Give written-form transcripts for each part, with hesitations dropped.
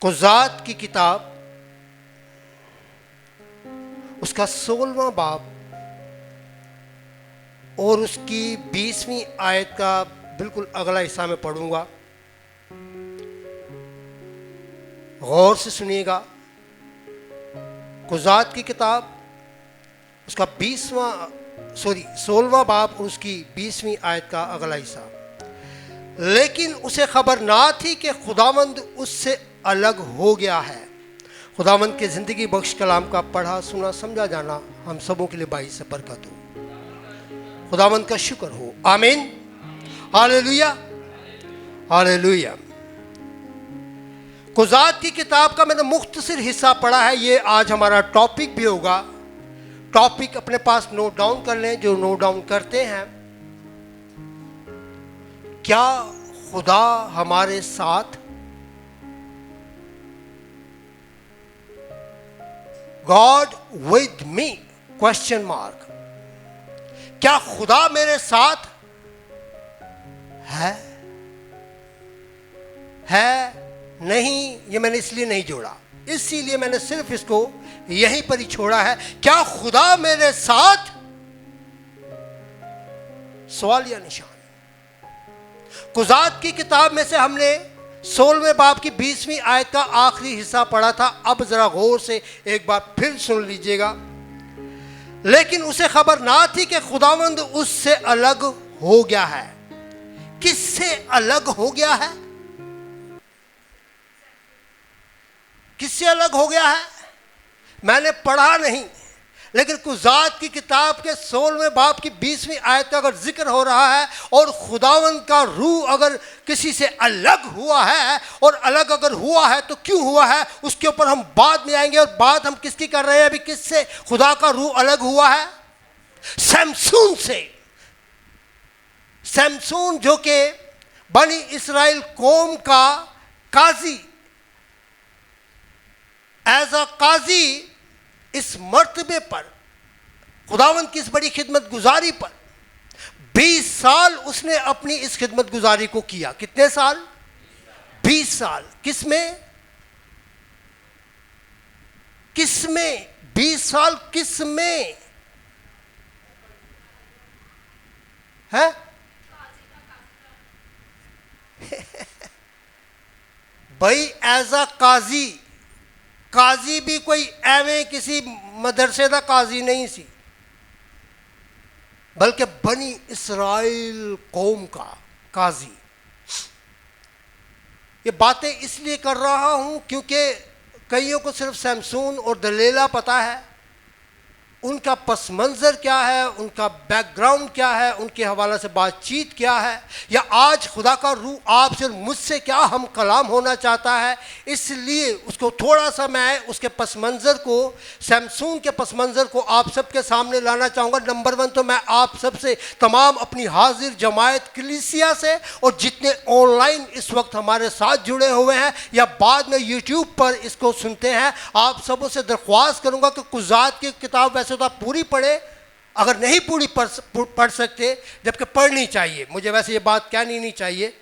कुज़ात की किताब उसका 16वां बाब और उसकी 20वीं आयत का बिल्कुल अगला हिस्सा में पढ़ूंगा। गौर से सुनिएगा। कुज़ात की किताब उसका 16वां बाब और उसकी 20वीं आयत का अगला हिस्सा। लेकिन उसे खबर ना थी कि खुदावंद उससे अलग हो गया है। खुदावंद के ज़िंदगी बख्श कलाम का पढ़ा सुना समझा जाना हम सबों के लिए बाइस बरकत हो। खुदावंद का शुक्र हो। आमीन। Hallelujah hallelujah. कुज़ात की किताब का मैंने मुख्तसर हिस्सा पढ़ा है। ये आज हमारा टॉपिक भी होगा। टॉपिक अपने पास नोट डाउन कर लें जो नोट डाउन करते हैं। क्या खुदा हमारे साथ? God with me? Question mark. क्या खुदा मेरे साथ है? नहीं, ये मैंने इसलिए नहीं जोड़ा, इसीलिए मैंने सिर्फ इसको यहीं पर ही छोड़ा है। क्या खुदा मेरे साथ? सवाल या निशान। कुज़ात की किताब में से हमने 16वें बाब की 20वीं आयत का आखिरी हिस्सा पढ़ा था। अब जरा गौर से एक बार फिर सुन लीजिएगा। लेकिन उसे खबर ना थी कि खुदावंद उससे अलग हो गया है। किससे अलग हो गया है? किससे अलग हो गया है? मैंने पढ़ा नहीं, लेकिन कुज़ात की किताब के 16वें बाब की 20वीं आयत का अगर जिक्र हो रहा है और खुदावंद का रूह अगर किसी से अलग हुआ है, और अलग अगर हुआ है तो क्यों हुआ है उसके ऊपर हम बाद में आएंगे। और बात हम किसकी कर रहे हैं अभी? किससे खुदा का रूह अलग हुआ है? शमसून से। शमसून जो कि बनी इस्राएल कौम का काजी, एज अ काजी, इस मर्तबे पर खुदावंद की इस बड़ी खिदमत गुजारी पर 20 साल उसने अपनी इस खिदमत गुजारी को किया। कितने साल? 20 साल। किसमें? 20 साल किसमें है? भाई एज अ काजी। काजी भी कोई एवं किसी मदरसे का काजी नहीं सी, बल्कि बनी इस्राएल कौम का काजी। ये बातें इसलिए कर रहा हूं क्योंकि कईयों को सिर्फ शमसून और दलीला पता है, उनका पस मंज़र क्या है, उनका बैकग्राउंड क्या है, उनके हवाले से बातचीत क्या है, या आज खुदा का रूह आपसे मुझसे क्या हम कलाम होना चाहता है। इसलिए उसको थोड़ा सा मैं उसके पस मंज़र को, शमसून के पस मंज़र को आप सबके सामने लाना चाहूँगा। नंबर 1 तो मैं आप सबसे, तमाम अपनी हाजिर जमायत कलीसिया से और जितने ऑनलाइन इस वक्त हमारे साथ जुड़े हुए हैं या बाद में यूट्यूब पर इसको सुनते हैं, आप सबों से दरख्वास्त करूँगा कि कुज़ात की किताब वैसे तो आप पूरी पढ़े, अगर नहीं पूरी पढ़ सकते, जबकि पढ़नी चाहिए, मुझे वैसे ये बात कहनी नहीं चाहिए,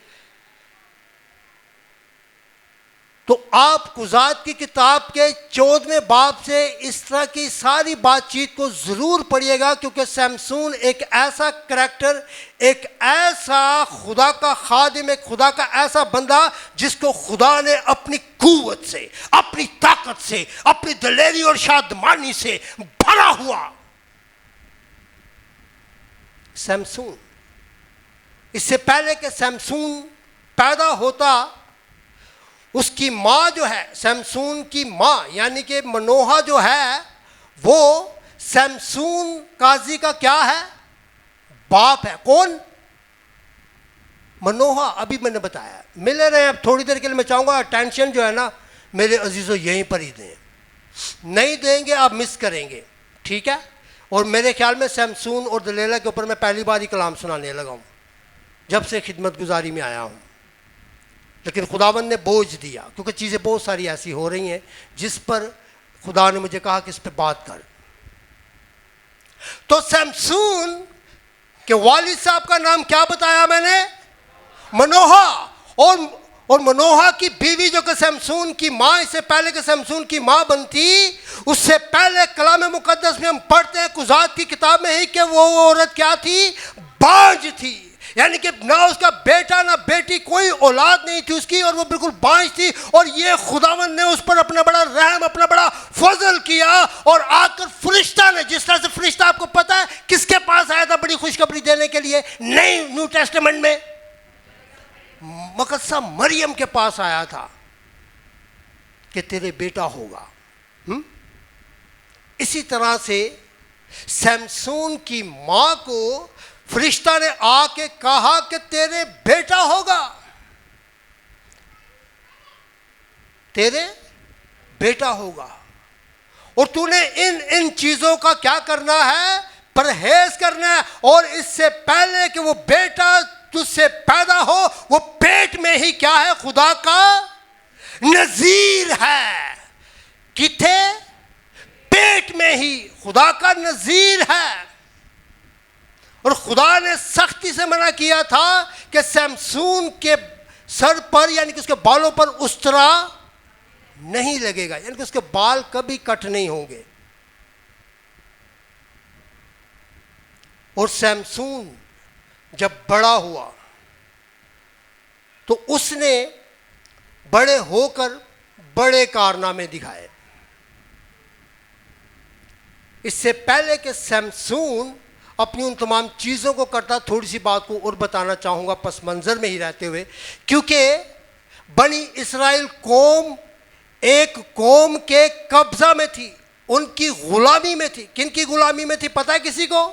तो आप कुज़ात की किताब के 14वें बाब से इस तरह की सारी बातचीत को ज़रूर पढ़िएगा। क्योंकि शमसून एक ऐसा करैक्टर, एक ऐसा खुदा का खादिम, एक खुदा का ऐसा बंदा जिसको खुदा ने अपनी कुव्वत से, अपनी ताकत से, अपनी दलेरी और शादमानी से भरा हुआ शमसून। इससे पहले कि शमसून पैदा होता, उसकी माँ जो है, शमसून की माँ यानी कि मनोहा जो है, वो शमसून काजी का क्या है? बाप है। कौन? मनोहा। अभी मैंने बताया, मिले रहे। अब थोड़ी देर के लिए मैं चाहूँगा अटेंशन जो है ना मेरे अजीज़ों यहीं पर ही दें, नहीं देंगे आप मिस करेंगे, ठीक है। और मेरे ख्याल में शमसून और दलीला के ऊपर मैं पहली बार ही कलाम सुनाने लगा हूँ जब से खिदमत गुजारी में आया हूँ, लेकिन खुदावंद ने बोझ दिया क्योंकि चीज़ें बहुत सारी ऐसी हो रही हैं जिस पर खुदा ने मुझे कहा कि इस पर बात कर। तो शमसून के वालिद साहब का नाम क्या बताया मैंने? मनोहा। और और मनोहा की बीवी जो कि शमसून की माँ, इससे पहले कि शमसून की माँ बनती, उससे पहले कलाम मुकद्दस में हम पढ़ते हैं कुज़ात की किताब में ही कि वो औरत क्या थी, बांझ थी। यानी कि ना उसका बेटा ना बेटी, कोई औलाद नहीं थी उसकी, और वो बिल्कुल बांझ थी। और ये खुदावंद ने उस पर अपना बड़ा रहम, अपना बड़ा फजल किया, और आकर फरिश्ता ने, जिस तरह से फरिश्ता आपको पता है किसके पास आया था बड़ी खुशखबरी देने के लिए, नहीं न्यू टेस्टामेंट में मकद्दसा मरियम के पास आया था कि तेरे बेटा होगा। इसी तरह से शमसून की मां को फरिश्ता ने आके कहा कि तेरे बेटा होगा, तेरे बेटा होगा, और तूने इन इन चीजों का क्या करना है, परहेज करना है। और इससे पहले कि वो बेटा तुझसे पैदा हो, वो पेट में ही क्या है, खुदा का नजीर है। किथे? पेट में ही खुदा का नजीर है। और खुदा ने सख्ती से मना किया था कि शमसून के सर पर, यानी कि उसके बालों पर उस्तरा नहीं लगेगा, यानी कि उसके बाल कभी कट नहीं होंगे। और शमसून जब बड़ा हुआ तो उसने बड़े होकर बड़े कारनामे दिखाए। इससे पहले कि शमसून अपनी उन तमाम चीज़ों को करता, थोड़ी सी बात को और बताना चाहूँगा पस मंज़र में ही रहते हुए, क्योंकि बनी इसराइल कौम एक कौम के कब्ज़ा में थी, उनकी गुलामी में थी। किन की गुलामी में थी पता है किसी को?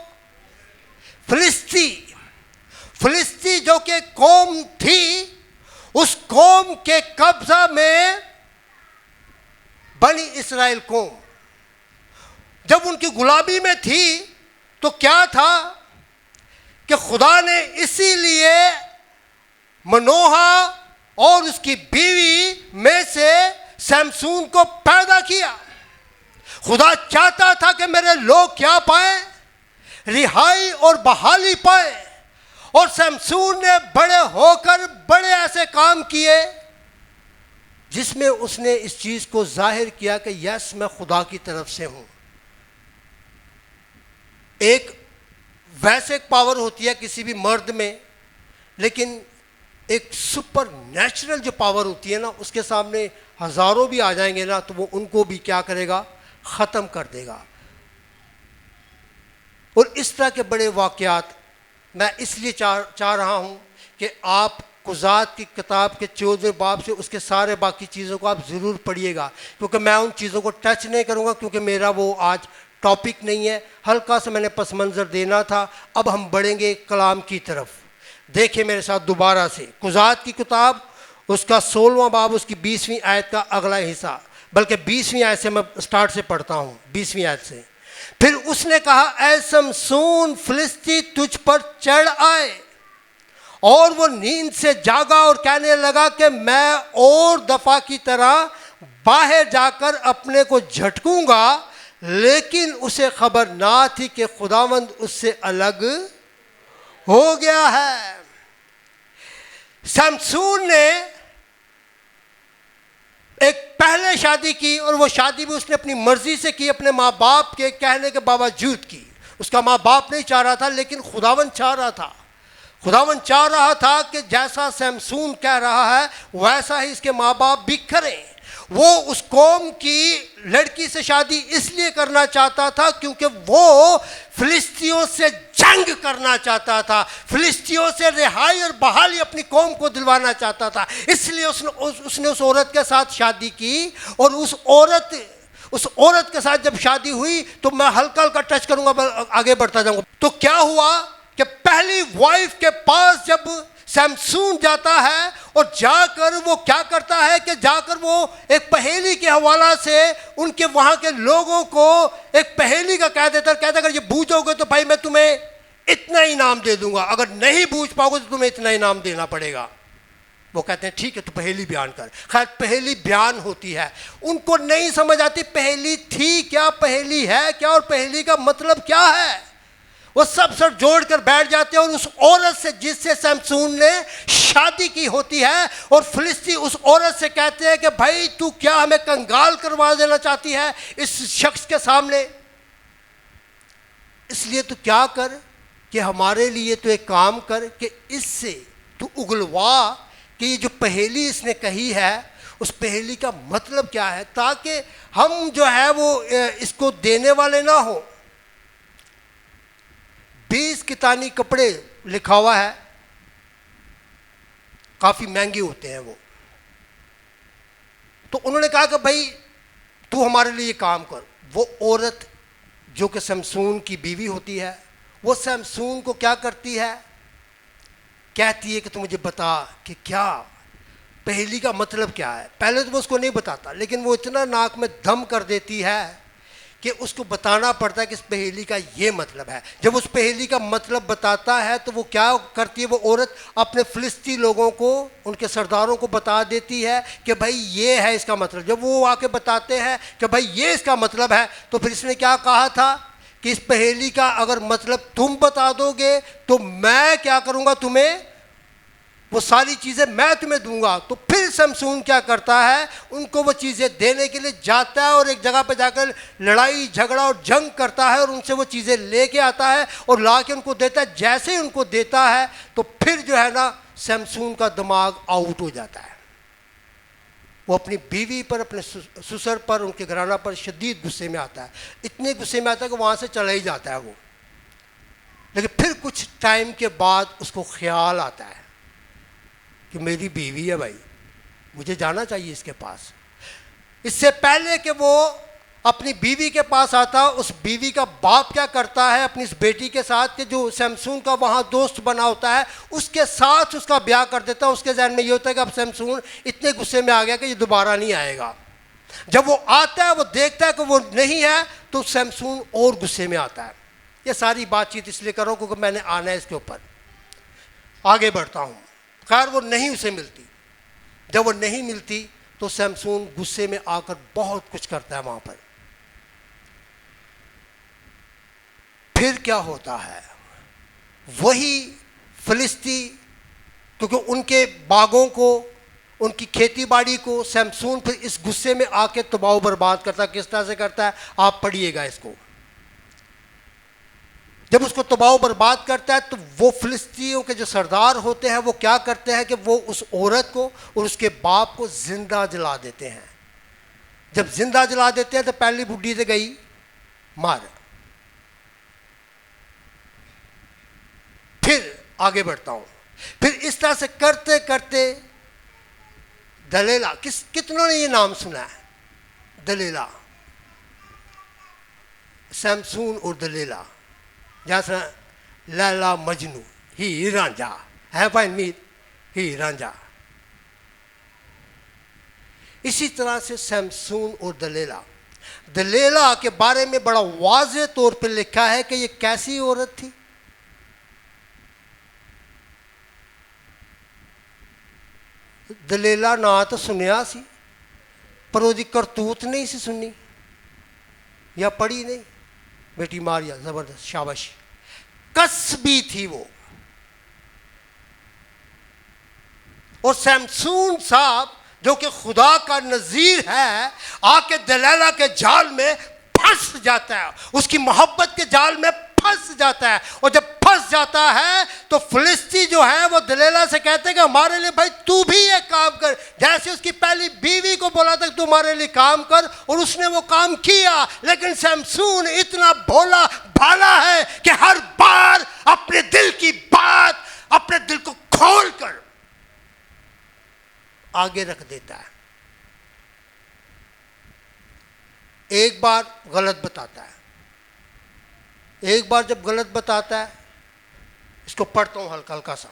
फिलिस्ती जो कि कौम थी, उस कौम के कब्जा में बनी इसराइल कौम जब उनकी गुलामी में थी तो क्या था कि खुदा ने इसीलिए मनोहा और उसकी बीवी में से शमसून को पैदा किया। खुदा चाहता था कि मेरे लोग क्या पाए, रिहाई और बहाली पाए। और शमसून ने बड़े होकर बड़े ऐसे काम किए जिसमें उसने इस चीज को जाहिर किया कि यस मैं खुदा की तरफ से हूं। एक वैसे पावर होती है किसी भी मर्द में, लेकिन एक सुपर नेचुरल जो पावर होती है ना, उसके सामने हजारों भी आ जाएंगे ना तो वो उनको भी क्या करेगा, ख़त्म कर देगा। और इस तरह के बड़े वाक़यात मैं इसलिए चाह रहा हूँ कि आप कुज़ात की किताब के 14वें बाब से उसके सारे बाकी चीज़ों को आप ज़रूर पढ़िएगा, क्योंकि मैं उन चीज़ों को टच नहीं करूँगा क्योंकि मेरा वो आज टॉपिक नहीं है। हल्का सा मैंने पस मंज़र देना था। अब हम बढ़ेंगे कलाम की तरफ। देखिए मेरे साथ दोबारा से कुज़ात की किताब, उसका 16वां बाब, उसकी 20वीं आयत का अगला हिस्सा, बल्कि 20वीं आयत से मैं स्टार्ट से पढ़ता हूँ, 20वीं आयत से। फिर उसने कहा, ऐ शमसून फिलिस्ती तुझ पर चढ़ आए। और वो नींद से जागा और कहने लगा कि मैं और दफा की तरह बाहर जाकर अपने को झटकूंगा, लेकिन उसे खबर ना थी कि खुदावंद उससे अलग हो गया है। शमसून ने एक पहले शादी की, और वो शादी भी उसने अपनी मर्जी से की, अपने माँ बाप के कहने के बावजूद की। उसका माँ बाप नहीं चाह रहा था, लेकिन खुदावंद चाह रहा था। खुदावंद चाह रहा था कि जैसा शमसून कह रहा है वैसा ही इसके माँ बाप भी करें। वो उस कौम की लड़की से शादी इसलिए करना चाहता था क्योंकि वो फिलिस्तियों से जंग करना चाहता था, फिलिस्तियों से रिहाई और बहाली अपनी कौम को दिलवाना चाहता था। इसलिए उसने उस औरत के साथ शादी की। और उस औरत के साथ जब शादी हुई तो मैं हल्का हल्का टच करूंगा, आगे बढ़ता जाऊंगा। तो क्या हुआ कि पहली वाइफ के पास जब शमसून जाता है और जाकर वो क्या करता है कि जाकर वो एक पहेली के हवाला से उनके वहाँ के लोगों को एक पहेली का कह देता, कहता अगर ये बूझोगे तो भाई मैं तुम्हें इतना इनाम दे दूंगा, अगर नहीं बूझ पाओगे तो तुम्हें इतना इनाम देना पड़ेगा। वो कहते हैं ठीक है तो पहेली बयान कर। खैर पहेली बयान होती है, उनको नहीं समझ आती पहेली थी क्या, पहेली है क्या, और पहेली का मतलब क्या है। वो सब सर जोड़ कर बैठ जाते हैं और उस औरत से जिससे शमसून ने शादी की होती है, और फिलिस्ती उस औरत से कहते हैं कि भाई तू क्या हमें कंगाल करवा देना चाहती है इस शख्स के सामने, इसलिए तू क्या कर कि हमारे लिए तो एक काम कर कि इससे तू उगलवा कि ये जो पहेली इसने कही है उस पहेली का मतलब क्या है, ताकि हम जो है वो इसको देने वाले ना हो। 20 कितानी कपड़े लिखा हुआ है, काफ़ी महंगे होते हैं वो। तो उन्होंने कहा कि भाई तू हमारे लिए काम कर। वो औरत जो कि शमसून की बीवी होती है, वो शमसून को क्या करती है, कहती है कि तू मुझे बता कि क्या पहेली का मतलब क्या है। पहले तो वो उसको नहीं बताता, लेकिन वो इतना नाक में दम कर देती है कि उसको बताना पड़ता है कि इस पहेली का ये मतलब है। जब उस पहेली का मतलब बताता है तो वो क्या करती है, वो औरत अपने फिलिस्ती लोगों को, उनके सरदारों को बता देती है कि भाई ये है इसका मतलब। जब वो आके बताते हैं कि भाई ये इसका मतलब है, तो फिर इसने क्या कहा था कि इस पहेली का अगर मतलब तुम बता दोगे तो मैं क्या करूँगा, तुम्हें वो सारी चीज़ें मैं तुम्हें दूंगा। तो फिर शमसून क्या करता है, उनको वो चीज़ें देने के लिए जाता है और एक जगह पर जाकर लड़ाई झगड़ा और जंग करता है और उनसे वो चीज़ें लेके आता है और ला के उनको देता है। जैसे ही उनको देता है तो फिर जो है ना शमसून का दिमाग आउट हो जाता है। वो अपनी बीवी पर, अपने ससुर पर, उनके घराना पर शदीद गुस्से में आता है। इतने गुस्से में आता है कि वहाँ से चला ही जाता है वो। लेकिन फिर कुछ टाइम के बाद उसको ख्याल आता है कि मेरी बीवी है भाई, मुझे जाना चाहिए इसके पास। इससे पहले कि वो अपनी बीवी के पास आता, उस बीवी का बाप क्या करता है अपनी इस बेटी के साथ कि जो शमसून का वहाँ दोस्त बना होता है उसके साथ उसका ब्याह कर देता है। उसके जहन में ये होता है कि अब शमसून इतने गुस्से में आ गया कि ये दोबारा नहीं आएगा। जब वो आता है, वो देखता है कि वो नहीं है, तो शमसून और गुस्से में आता है। ये सारी बातचीत इसलिए कर रहा हूँ क्योंकि मैंने आना है इसके ऊपर। आगे बढ़ता हूँ। खैर वो नहीं उसे मिलती। जब वो नहीं मिलती तो शमसून गुस्से में आकर बहुत कुछ करता है वहां पर। फिर क्या होता है, वही फिलिस्ती, क्योंकि उनके बागों को, उनकी खेती बाड़ी को शमसून फिर इस गुस्से में आके तबाह बर्बाद करता है। किस तरह से करता है आप पढ़िएगा इसको। जब उसको तबाह बर्बाद करता है तो वो फिलिस्तीयों के जो सरदार होते हैं वो क्या करते हैं कि वो उस औरत को और उसके बाप को जिंदा जला देते हैं। जब जिंदा जला देते हैं तो पहली बुढ़ी से गई मार। फिर आगे बढ़ता हूं। फिर इस तरह से करते करते दलीला, कितनों ने ये नाम सुना है, दलीला, शमसून और दलीला, जैसा लैला मजनू, ही रांझा है भाई मीर, ही रांझा। इसी तरह से शमसून और दलीला, दलीला के बारे में बड़ा वाज़ेह तौर पर लिखा है कि ये कैसी औरत थी। दलीला ना तो सुनिया सी, पर उसकी करतूत नहीं सी सुनी या पढ़ी नहीं। बेटी मारिया जबरदस्त, शाबाशी, कसबी थी वो। और शमसून साहब जो कि खुदा का नजीर है, आके दलीला के जाल में फंस जाता है, उसकी मोहब्बत के जाल में फंस जाता है। और जब फंस जाता है तो फिलिस्ती जो है वो दलीला से कहते हैं कि हमारे लिए भाई तू भी ये काम कर। जैसे उसकी पहली बीवी को बोला था तू हमारे लिए काम कर, और उसने वो काम किया। लेकिन शमसून इतना भोला भाला है कि हर बार अपने दिल की बात, अपने दिल को खोल कर आगे रख देता है। एक बार गलत बताता है, एक बार जब गलत बताता है, इसको पढ़ता हूं हल्का हल्का सा।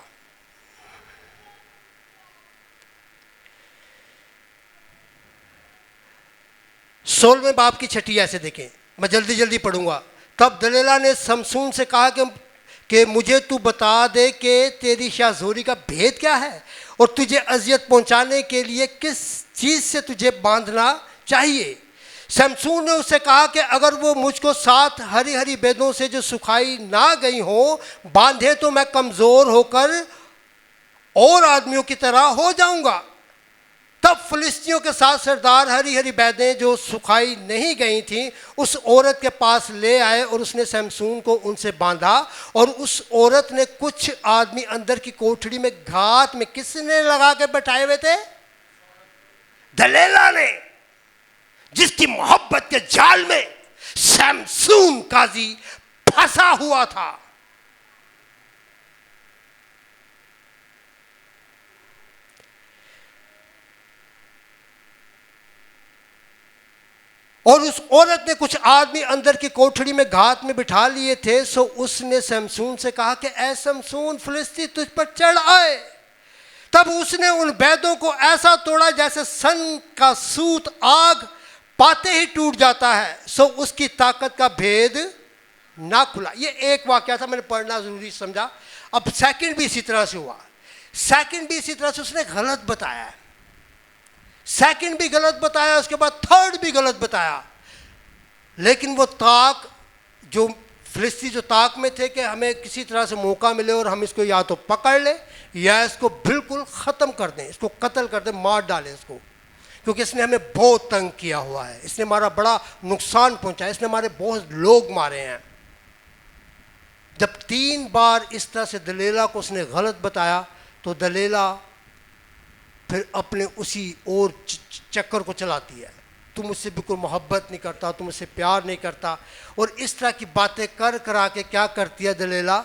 सोलहवें बाब की छठी ऐसे देखें, मैं जल्दी जल्दी पढ़ूंगा। तब दलीला ने शमसून से कहा कि मुझे तू बता दे कि तेरी शाहजोरी का भेद क्या है और तुझे अजियत पहुंचाने के लिए किस चीज़ से तुझे बांधना चाहिए। शमसून ने उससे कहा कि अगर वो मुझको 7 हरी हरी बेदों से जो सुखाई ना गई हो बांधे तो मैं कमज़ोर होकर और आदमियों की तरह हो जाऊंगा। तब फिलिस्तियों के 7 सरदार हरी हरी बेदें जो सुखाई नहीं गई थीं उस औरत के पास ले आए और उसने शमसून को उनसे बांधा। और उस औरत ने कुछ आदमी अंदर की कोठरी में घात में किसने लगा के बैठाए हुए थे? दलेला ने, जिसकी मोहब्बत के जाल में शमसून काजी फंसा हुआ था। और उस औरत ने कुछ आदमी अंदर की कोठरी में घात में बिठा लिए थे। सो उसने शमसून से कहा कि ऐ शमसून, फिलिस्ती तुझ पर चढ़ आए। तब उसने उन बैदों को ऐसा तोड़ा जैसे सन का सूत आग पाते ही टूट जाता है। सो उसकी ताकत का भेद ना खुला। ये एक वाकया था, मैंने पढ़ना जरूरी समझा। अब सेकंड भी इसी तरह से हुआ। सेकंड भी इसी तरह से उसने गलत बताया, सेकंड भी गलत बताया, उसके बाद थर्ड भी गलत बताया। लेकिन वो ताक जो फिलिस्ती जो ताक में थे कि हमें किसी तरह से मौका मिले और हम इसको या तो पकड़ लें या इसको बिल्कुल ख़त्म कर दें, इसको कत्ल कर दें, मार डालें इसको, क्योंकि इसने हमें बहुत तंग किया हुआ है, इसने हमारा बड़ा नुकसान पहुंचाया, इसने हमारे बहुत लोग मारे हैं। जब 3 बार इस तरह से दलेला को उसने गलत बताया तो दलेला फिर अपने उसी और चक्कर को चलाती है। तू मुझसे बिल्कुल मोहब्बत नहीं करता, तू मुझसे प्यार नहीं करता। और इस तरह की बातें कर करा के क्या करती है दलेला?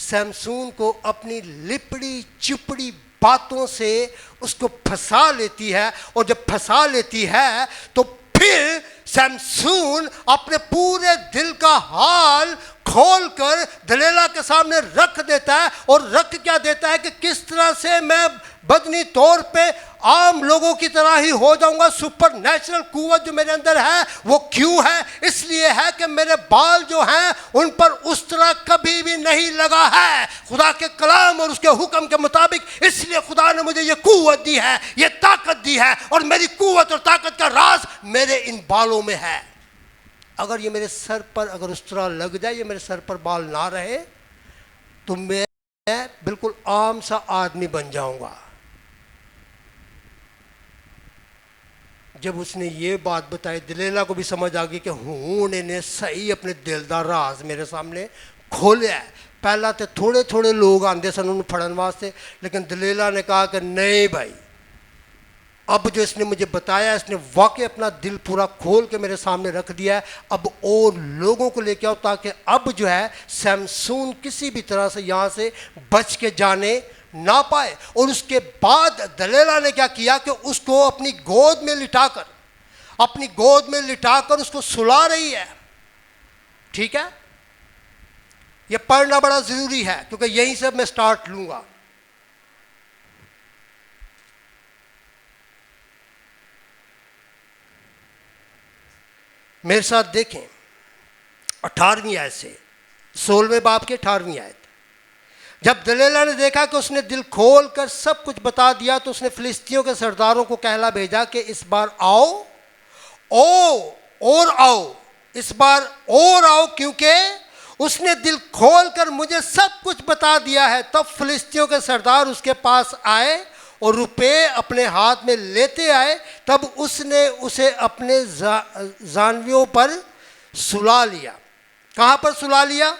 शमसून को अपनी लिपड़ी चिपड़ी बातों से उसको फंसा लेती है। और जब फंसा लेती है तो फिर शमसून अपने पूरे दिल का हाल खोलकर दलेला के सामने रख देता है। और रख क्या देता है कि किस तरह से मैं बदनी तौर पे आम लोगों की तरह ही हो जाऊंगा। सुपर नेचुरल कुव्वत जो मेरे अंदर है वो क्यों है? इसलिए है कि मेरे बाल जो हैं उन पर उस तरह कभी भी नहीं लगा है खुदा के कलाम और उसके हुक्म के मुताबिक। इसलिए खुदा ने मुझे ये कुव्वत दी है, ये ताकत दी है, और मेरी कुव्वत और ताकत का राज मेरे इन बालों में है। अगर ये मेरे सर पर अगर उस तरह लग जाए, ये मेरे सर पर बाल ना रहे, तो मैं बिल्कुल आम सा आदमी बन जाऊंगा। जब उसने ये बात बताई दलेला को भी समझ आ गई कि हूँ ने सही अपने दिल दा राज मेरे सामने खोलिया है। पहला तो थोड़े थोड़े लोग आते सन उन्हें फड़न वास्ते, लेकिन दलेला ने कहा कि नहीं भाई, अब जो इसने मुझे बताया, इसने वाकई अपना दिल पूरा खोल के मेरे सामने रख दिया है। अब और लोगों को लेके आओ ताकि अब जो है शमसून किसी भी तरह से यहाँ से बच के जाने ना पाए। और उसके बाद दलेला ने क्या किया कि उसको अपनी गोद में लिटाकर उसको सुला रही है। ठीक है, ये पढ़ना बड़ा ज़रूरी है क्योंकि यहीं से मैं स्टार्ट लूँगा। मेरे साथ देखें 18वीं आयत से 16वें बाब के 18वीं आयत। जब दलेला ने देखा कि उसने दिल खोल कर सब कुछ बता दिया तो उसने फिलिस्तियों के सरदारों को कहला भेजा कि इस बार आओ और आओ, इस बार और आओ, क्योंकि उसने दिल खोल कर मुझे सब कुछ बता दिया है। तब फिलिस्तियों के सरदार उसके पास आए और रुपए अपने हाथ में लेते आए। तब उसने उसे अपने जानवियों पर सुला लिया। कहाँ पर सुला लिया?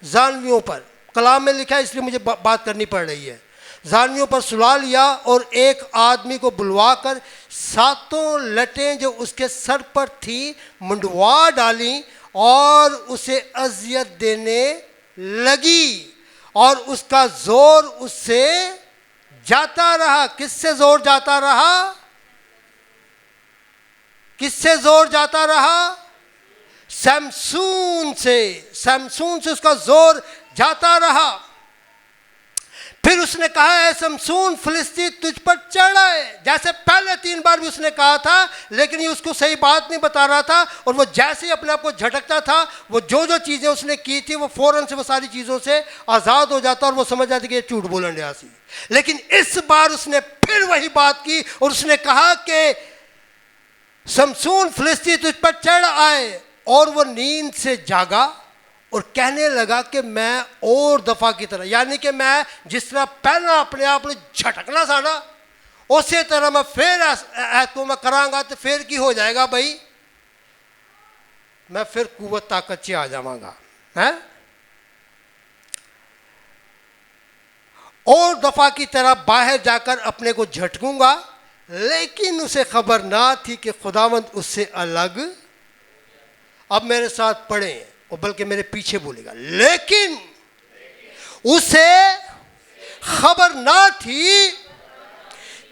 जानवियों पर। कलाम में लिखा है इसलिए मुझे बात करनी पड़ रही है। जानवियों पर सुला लिया और एक आदमी को बुलवाकर 7 लटें जो उसके सर पर थी मुंडवा डाली और उसे अजियत देने लगी। और उसका जोर उससे जाता रहा। किससे जोर जाता रहा? किससे जोर जाता रहा? शमसून से उसका जोर जाता रहा। फिर उसने कहा है शमसून, फिलिस्ती तुझ पर चढ़ आए। जैसे पहले 3 बार भी उसने कहा था, लेकिन ये उसको सही बात नहीं बता रहा था। और वो जैसे ही अपने आप को झटकता था, वो जो चीज़ें उसने की थी वो फौरन से वो सारी चीज़ों से आज़ाद हो जाता और वो समझ जाती कि ये झूठ बोलन रहा सी। लेकिन इस बार उसने फिर वही बात की और उसने कहा कि शमसून फिलिस्ती तुझ पर चढ़ आए, और वो नींद से जागा और कहने लगा कि मैं और दफा की तरह, यानी कि मैं जिस तरह पहला अपने आप में झटकना था ना, उसी तरह मैं फिर को मैं करांगा तो फिर की हो जाएगा भाई, मैं फिर कुव्वत ताकत से आ जाऊंगा है। और दफा की तरह बाहर जाकर अपने को झटकूंगा, लेकिन उसे खबर ना थी कि खुदावंद उससे अलग। अब मेरे साथ पढ़े, और बल्कि मेरे पीछे बोलेगा, लेकिन उसे खबर ना थी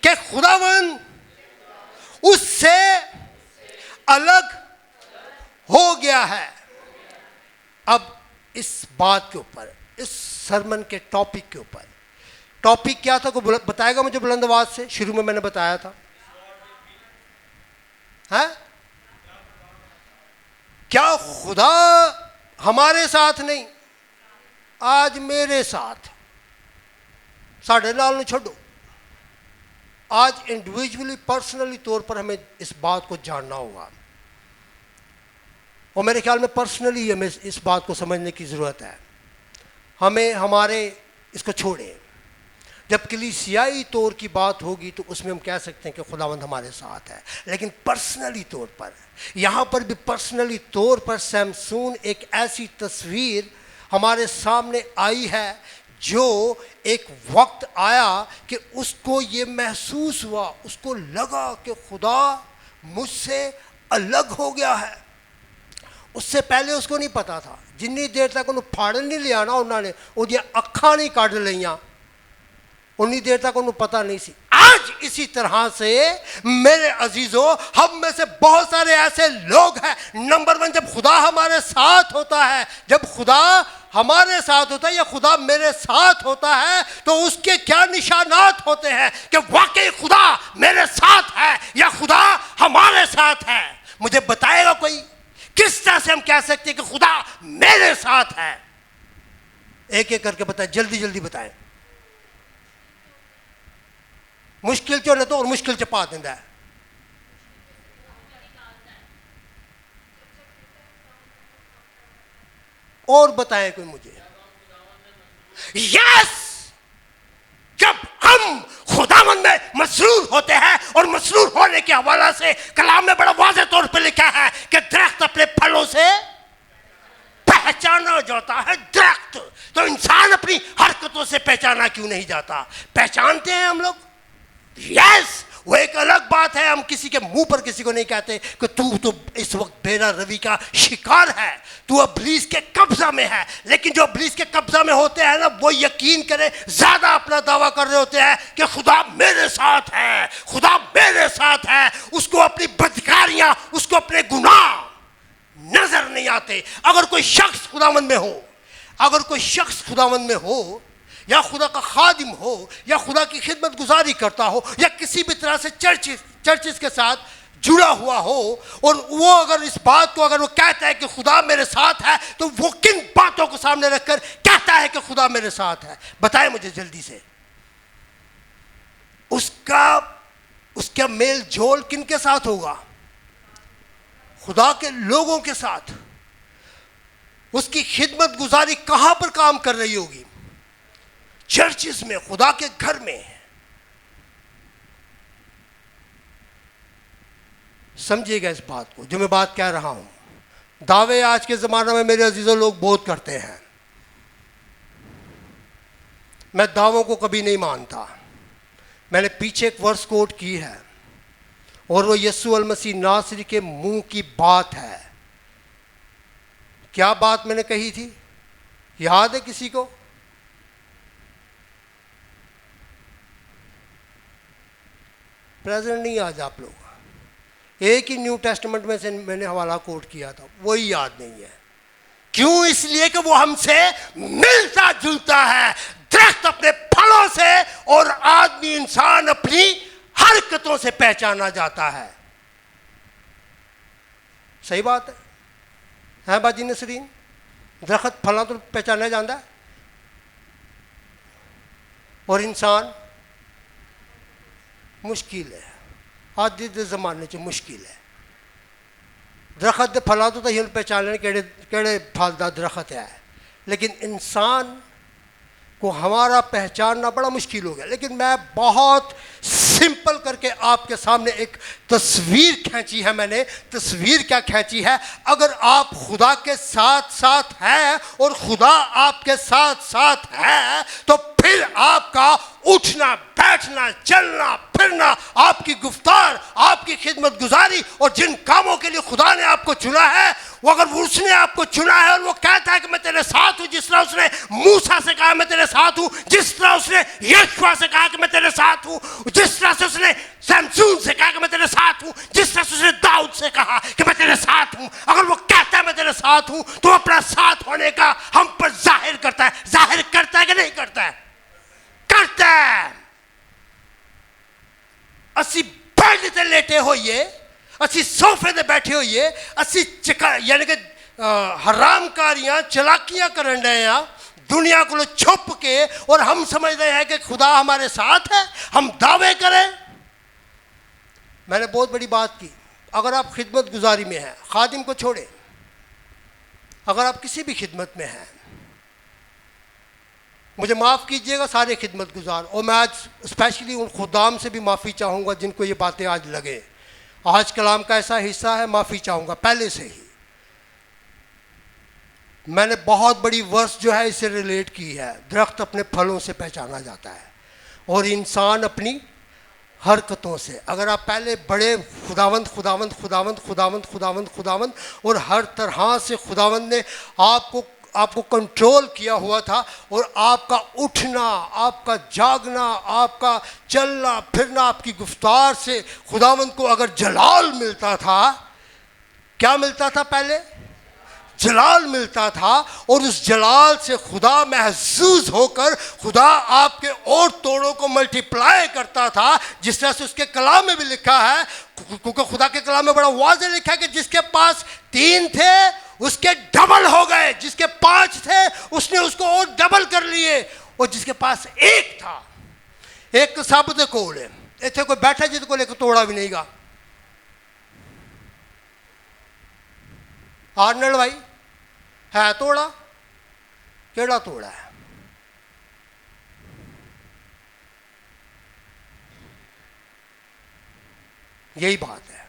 कि खुदावंद उससे अलग हो गया है। अब इस बात के ऊपर, इस सरमन के टॉपिक के ऊपर, टॉपिक क्या था को बताएगा मुझे बुलंद आवाज से? शुरू में मैंने बताया था, है क्या खुदा हमारे साथ नहीं, आज मेरे साथ, साढ़े नाल न छोड़ो, आज इंडिविजुअली पर्सनली तौर पर हमें इस बात को जानना होगा, और मेरे ख्याल में पर्सनली हमें इस बात को समझने की ज़रूरत है। हमें हमारे इसको छोड़ें, जब कलीसियाई तौर की बात होगी तो उसमें हम कह सकते हैं कि खुदावंद हमारे साथ है, लेकिन पर्सनली तौर पर, यहाँ पर भी पर्सनली तौर पर शमसून एक ऐसी तस्वीर हमारे सामने आई है जो एक वक्त आया कि उसको ये महसूस हुआ, उसको लगा कि खुदा मुझसे अलग हो गया है। उससे पहले उसको नहीं पता था, जिन्नी देर तक उन्होंने फाड़ नहीं लिया ना, उन्होंने उदियां अखां नहीं काट लिया, उन्नी देर तक उन्हें पता नहीं सी। आज इसी तरह से मेरे अजीजों, हम में से बहुत सारे ऐसे लोग हैं, नंबर वन, जब खुदा हमारे साथ होता है, जब खुदा हमारे साथ होता है या खुदा मेरे साथ होता है, तो उसके क्या निशानात होते हैं कि वाकई खुदा मेरे साथ है या खुदा हमारे साथ है। मुझे बताएगा कोई किस तरह से हम कह सकते हैं कि खुदा मेरे साथ है? एक एक करके बताएं, जल्दी जल्दी बताएं। मुश्किल चो न तो और मुश्किल च पा देंदा है। और बताएं कोई मुझे। यस, जब हम खुदावंद में मसरूर होते हैं, और मसरूर होने के हवाला से कलाम में बड़ा वाज़ेह तौर पर लिखा है कि दरख्त अपने फलों से पहचाना जाता है। दरख्त तो इंसान अपनी हरकतों से पहचाना क्यों नहीं जाता? पहचानते हैं हम लोग। यस, वो एक अलग बात है, हम किसी के मुंह पर किसी को नहीं कहते कि तू तो इस वक्त बेरा रवि का शिकार है, तू इब्लीस के कब्जा में है। लेकिन जो इब्लीस के कब्जा में होते हैं ना, वो यकीन करें ज्यादा अपना दावा कर रहे होते हैं कि खुदा मेरे साथ है, खुदा मेरे साथ है। उसको अपनी बदकारियां, उसको अपने गुनाह नजर नहीं आते। अगर कोई शख्स खुदावंद में हो, अगर कोई शख्स खुदावंद में हो, या खुदा का खादिम हो, या खुदा की खिदमत गुजारी करता हो, या किसी भी तरह से चर्चिस के साथ जुड़ा हुआ हो, और वो अगर इस बात को अगर वो कहता है कि खुदा मेरे साथ है, तो वो किन बातों को सामने रखकर कहता है कि खुदा मेरे साथ है? बताएं मुझे जल्दी से। उसका मेल जोल किन के साथ होगा? खुदा के लोगों के साथ। उसकी खिदमत गुजारी कहां पर काम कर रही होगी? चर्चिस में, खुदा के घर में। समझिएगा इस बात को जो मैं बात कह रहा हूं। दावे आज के ज़माने में मेरे अजीज़ों लोग बहुत करते हैं। मैं दावों को कभी नहीं मानता। मैंने पीछे एक वर्स कोट की है, और वो यस्सु अल मसीह नासरी के मुंह की बात है। क्या बात मैंने कही थी, याद है किसी को? प्रेजेंट नहीं आज आप लोग। एक ही न्यू टेस्टमेंट में से मैंने हवाला कोट किया था, वही याद नहीं है। क्यों? इसलिए कि वो हमसे मिलता जुलता है। दरख्त अपने फलों से और आदमी इंसान अपनी हरकतों से पहचाना जाता है। सही बात है बाजी नसरीन? दरख्त फलों तो पहचाना जाता है, और इंसान मुश्किल है। आज के ज़माने च मुश्किल है। दरख्त दे फला तो ही पहचान लेने केड़े केड़े फलदा दरख्त है, लेकिन इंसान को हमारा पहचानना बड़ा मुश्किल हो गया। लेकिन मैं बहुत सिंपल करके आपके सामने एक तस्वीर खींची है। मैंने तस्वीर क्या खींची है, अगर आप खुदा के साथ साथ हैं और खुदा आपके साथ साथ है तो फिर आपका उठना बैठना चलना फिरना, आपकी गुफ्तार, आपकी खिदमत गुजारी और जिन कामों के लिए खुदा ने आपको चुना है, वो अगर उसने आपको चुना है और वो कहता है कि मैं तेरे साथ हूं, जिस तरह उसने मूसा से कहा मैं तेरे साथ हूं, जिस तरह उसने यहोशू से कहा कि मैं तेरे साथ हूं, जिस तरह से उसने शमसून से कहा कि मैं तेरे साथ हूं, जिस तरह से उसने दाऊद से कहा कि मैं तेरे साथ हूं, अगर वो कहता है मैं तेरे साथ हूं तो अपना साथ होने का हम पर जाहिर करता है। जाहिर करता है कि नहीं करता है? करता है। असी बेड ते लेटे होइए, असी सोफे ते बैठे होइए, असी यानी कि हरामकारियां चलाकियां करन रहे हैं दुनिया को छुप के, और हम समझते हैं कि खुदा हमारे साथ है, हम दावे करें। मैंने बहुत बड़ी बात की, अगर आप खिदमत गुजारी में हैं, खादिम को छोड़े, अगर आप किसी भी खिदमत में हैं, मुझे माफ़ कीजिएगा सारे खिदमत गुजार, और मैं आज स्पेशली उन खुदाम से भी माफ़ी चाहूँगा जिनको ये बातें आज लगे। आज कलाम का ऐसा हिस्सा है, माफ़ी चाहूँगा पहले से ही। मैंने बहुत बड़ी वर्स जो है इससे रिलेट की है, दरख्त अपने फलों से पहचाना जाता है और इंसान अपनी हरकतों से। अगर आप पहले बड़े खुदावंद खुदावंद खुदावंद खुदावंद खुदावंद खुदावंद और हर तरह से खुदावंद ने आपको कंट्रोल किया हुआ था, और आपका उठना, आपका जागना, आपका चलना फिरना, आपकी गुफ्तार से खुदावंद को अगर जलाल मिलता था, क्या मिलता था? पहले जलाल मिलता था, और उस जलाल से खुदा महसूस होकर खुदा आपके और तोड़ों को मल्टीप्लाई करता था, जिस तरह से उसके कलाम में भी लिखा है। क्योंकि खुदा के कलाम में बड़ा वाज़ेह लिखा है कि जिसके पास 3 थे उसके डबल हो गए, जिसके 5 थे उसने उसको और डबल कर लिए, और जिसके पास 1 था, एक तो साबुत कोल है, इतने कोई बैठा जिसको को लेकर तोड़ा भी नहीं गा। आर्नल्ड भाई है तोड़ा, केड़ा तोड़ा है? यही बात है।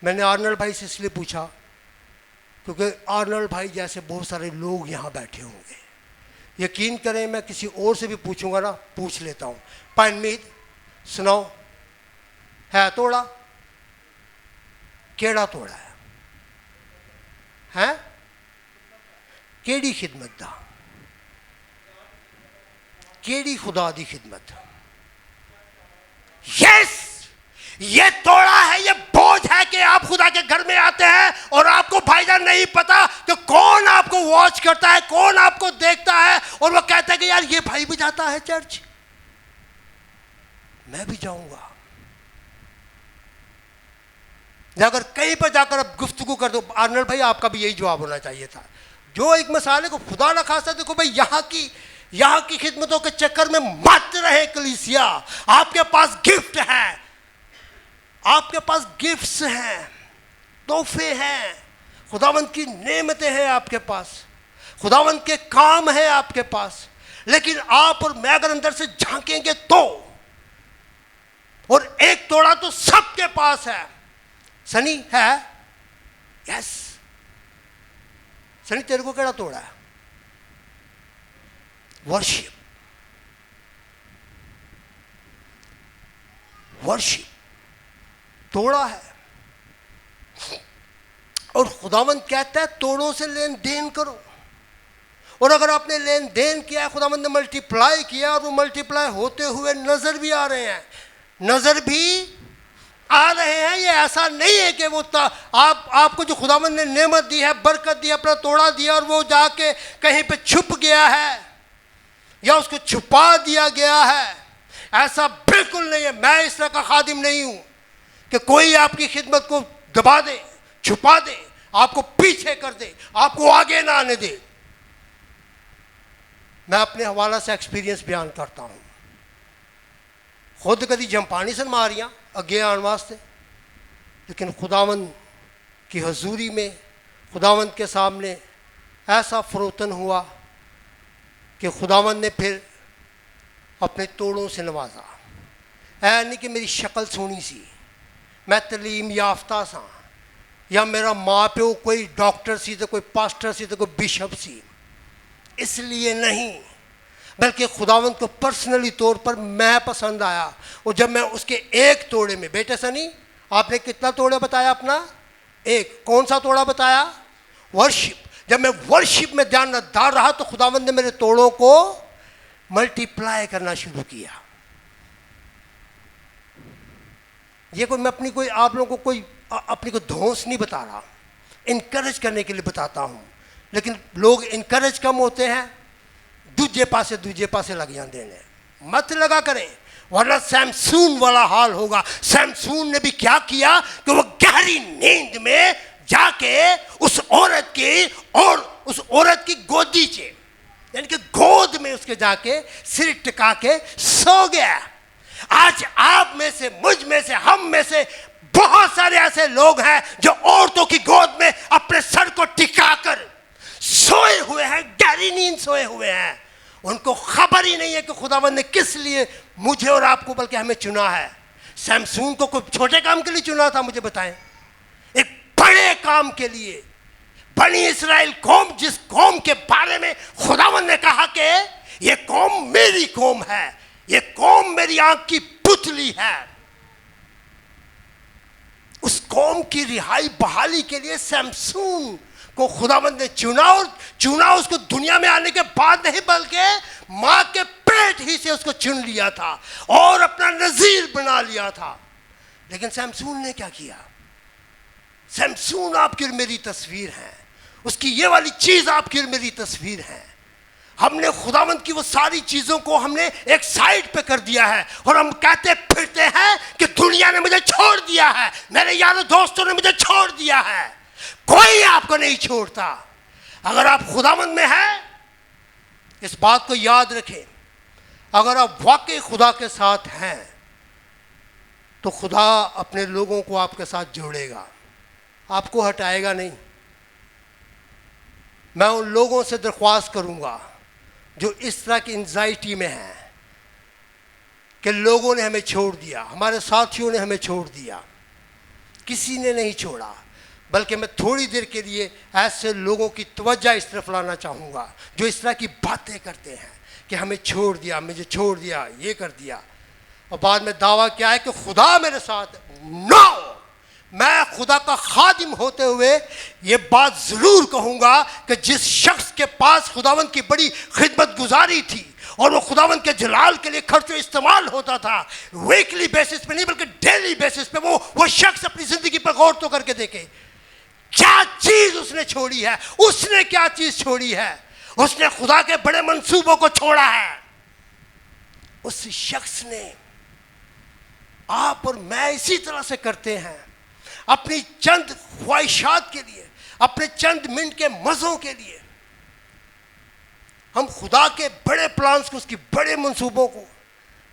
मैंने आर्नल्ड भाई से इसलिए पूछा क्योंकि आर्नल्ड भाई जैसे बहुत सारे लोग यहाँ बैठे होंगे, यकीन करें मैं किसी और से भी पूछूंगा ना, पूछ लेता हूँ, पानमीद सुनाओ, है तोड़ा? केड़ा तोड़ा है? हैं? केड़ी खिदमत दा? केड़ी खुदा दी खिदमत? यस, ये तोड़ा है, ये बोझ है कि आप खुदा के घर में आते हैं और आपको भाईजान नहीं पता कि कौन आपको वॉच करता है, कौन आपको देखता है, और वो कहता है कि यार ये भाई भी जाता है चर्च, मैं भी जाऊंगा। अगर कहीं पर जाकर अब गुफ्तगू कर दो, आर्नल्ड भाई आपका भी यही जवाब होना चाहिए था। जो एक मसाले को खुदा न खासा, देखो भाई यहाँ की खिदमतों के चक्कर में मत रहे कलीसिया। आपके पास गिफ्ट है, आपके पास गिफ्ट्स हैं, तोहफे हैं, खुदावंद की नेमतें हैं आपके पास, खुदावंद के काम हैं आपके पास, लेकिन आप और मैं अगर अंदर से झांकेंगे तो, और एक तोड़ा तो सबके पास है। सनी है? यस। सनी तेरे को केड़ा तोड़ा है? वर्शिप, वर्शिप तोड़ा है। और खुदावंद कहता है तोड़ों से लेन देन करो, और अगर आपने लेन देन किया है, खुदावंद ने मल्टीप्लाई किया, और वो मल्टीप्लाई होते हुए नजर भी आ रहे हैं, नजर भी आ रहे हैं। ये ऐसा नहीं है कि वो आपको जो खुदावंद ने नेमत दी है, बरकत दी, अपना तोड़ा दिया और वो जाके कहीं पे छुप गया है या उसको छुपा दिया गया है, ऐसा बिल्कुल नहीं है। मैं इस तरह का खादिम नहीं हूं कि कोई आपकी खिदमत को दबा दे, छुपा दे, आपको पीछे कर दे, आपको आगे ना आने दे। मैं अपने हवाला से एक्सपीरियंस बयान करता हूं। खुद कभी जंपानी सन मारियां अगे आने वास्ते, लेकिन खुदावंद कि हजूरी में खुदावंद के सामने ऐसा फरोतन हुआ कि खुदावंद ने फिर अपने तोड़ों से नवाजा। ऐ नहीं कि मेरी शक्ल सोनी सी, मैं तलीम याफ्ता सा, या मेरा माँ प्यो कोई डॉक्टर सी तो कोई पास्टर सी तो कोई बिशप सी, इसलिए नहीं, बल्कि खुदावंद को पर्सनली तौर पर मैं पसंद आया। और जब मैं उसके एक तोड़े में, बेटे सनी आपने कितना तोड़ा बताया अपना? एक। कौन सा तोड़ा बताया? वर्शिप। जब मैं वर्शिप में ध्यानदार रहा तो खुदावंद ने मेरे तोड़ों को मल्टीप्लाई करना शुरू किया। ये कोई मैं अपनी कोई आप लोगों को कोई अपनी को धौंस नहीं बता रहा, इनकरेज करने के लिए बताता हूँ। लेकिन लोग इनकरेज कम होते हैं, दूजे पासे लग जाते हैं। मत लगा करें, वरना सैमसून वाला हाल होगा। सैमसून ने भी क्या किया कि वो गहरी नींद में जाके उस औरत की गोदी से, यानी कि गोद में उसके जाके सिर टिका के सो गया। आज आप में से, मुझ में से, हम में से बहुत सारे ऐसे लोग हैं जो औरतों की गोद में अपने सर को टिकाकर सोए हुए हैं, गहरी नींद सोए हुए हैं। उनको खबर ही नहीं है कि खुदावंद ने किस लिए मुझे और आपको बल्कि हमें चुना है। सैमसून को कोई छोटे काम के लिए चुना था? मुझे बताएं। एक बड़े काम के लिए। बनी इस्राएल कौम, जिस कौम के बारे में खुदावंद ने कहा कि ये कौम मेरी कौम है, ये कौम मेरी आंख की पुतली है, उस कौम की रिहाई बहाली के लिए सैमसून को खुदावंद ने चुना उसको दुनिया में आने के बाद नहीं, बल्कि मां के पेट ही से उसको चुन लिया था और अपना नजीर बना लिया था। लेकिन सैमसून ने क्या किया? सैमसून आपकी और मेरी तस्वीर है, उसकी ये वाली चीज आपकी और मेरी तस्वीर है। हमने खुदावंद की वो सारी चीजों को हमने एक साइड पे कर दिया है और हम कहते फिरते हैं कि दुनिया ने मुझे छोड़ दिया है, मेरे यारों दोस्तों ने मुझे छोड़ दिया है। कोई आपको नहीं छोड़ता। अगर आप खुदावंद में हैं, इस बात को याद रखें, अगर आप वाकई खुदा के साथ हैं तो खुदा अपने लोगों को आपके साथ जोड़ेगा, आपको हटाएगा नहीं। मैं उन लोगों से दरख्वास्त करूंगा जो इस तरह की एंजाइटी में हैं कि लोगों ने हमें छोड़ दिया, हमारे साथियों ने हमें छोड़ दिया। किसी ने नहीं छोड़ा, बल्कि मैं थोड़ी देर के लिए ऐसे लोगों की तवज्जो इस तरफ लाना चाहूँगा जो इस तरह की बातें करते हैं कि हमें छोड़ दिया, मुझे छोड़ दिया, ये कर दिया, और बाद में दावा क्या है कि खुदा मेरे साथ। नो, मैं खुदा का खादिम होते हुए ये बात ज़रूर कहूँगा कि जिस शख्स के पास खुदावंद की बड़ी खिदमत गुजारी थी और वो खुदावंद के जलाल के लिए खर्च इस्तेमाल होता था, वीकली बेसिस पे नहीं बल्कि डेली बेसिस पे, वो शख्स अपनी ज़िंदगी पर गौर तो करके देखे क्या चीज़ उसने छोड़ी है। उसने क्या चीज़ छोड़ी है? उसने खुदा के बड़े मंसूबों को छोड़ा है। उस शख्स ने, आप और मैं इसी तरह से करते हैं अपनी चंद ख्वाहिशात के लिए, अपने चंद मिनट के मज़ों के लिए। हम खुदा के बड़े प्लान्स को, उसकी बड़े मंसूबों को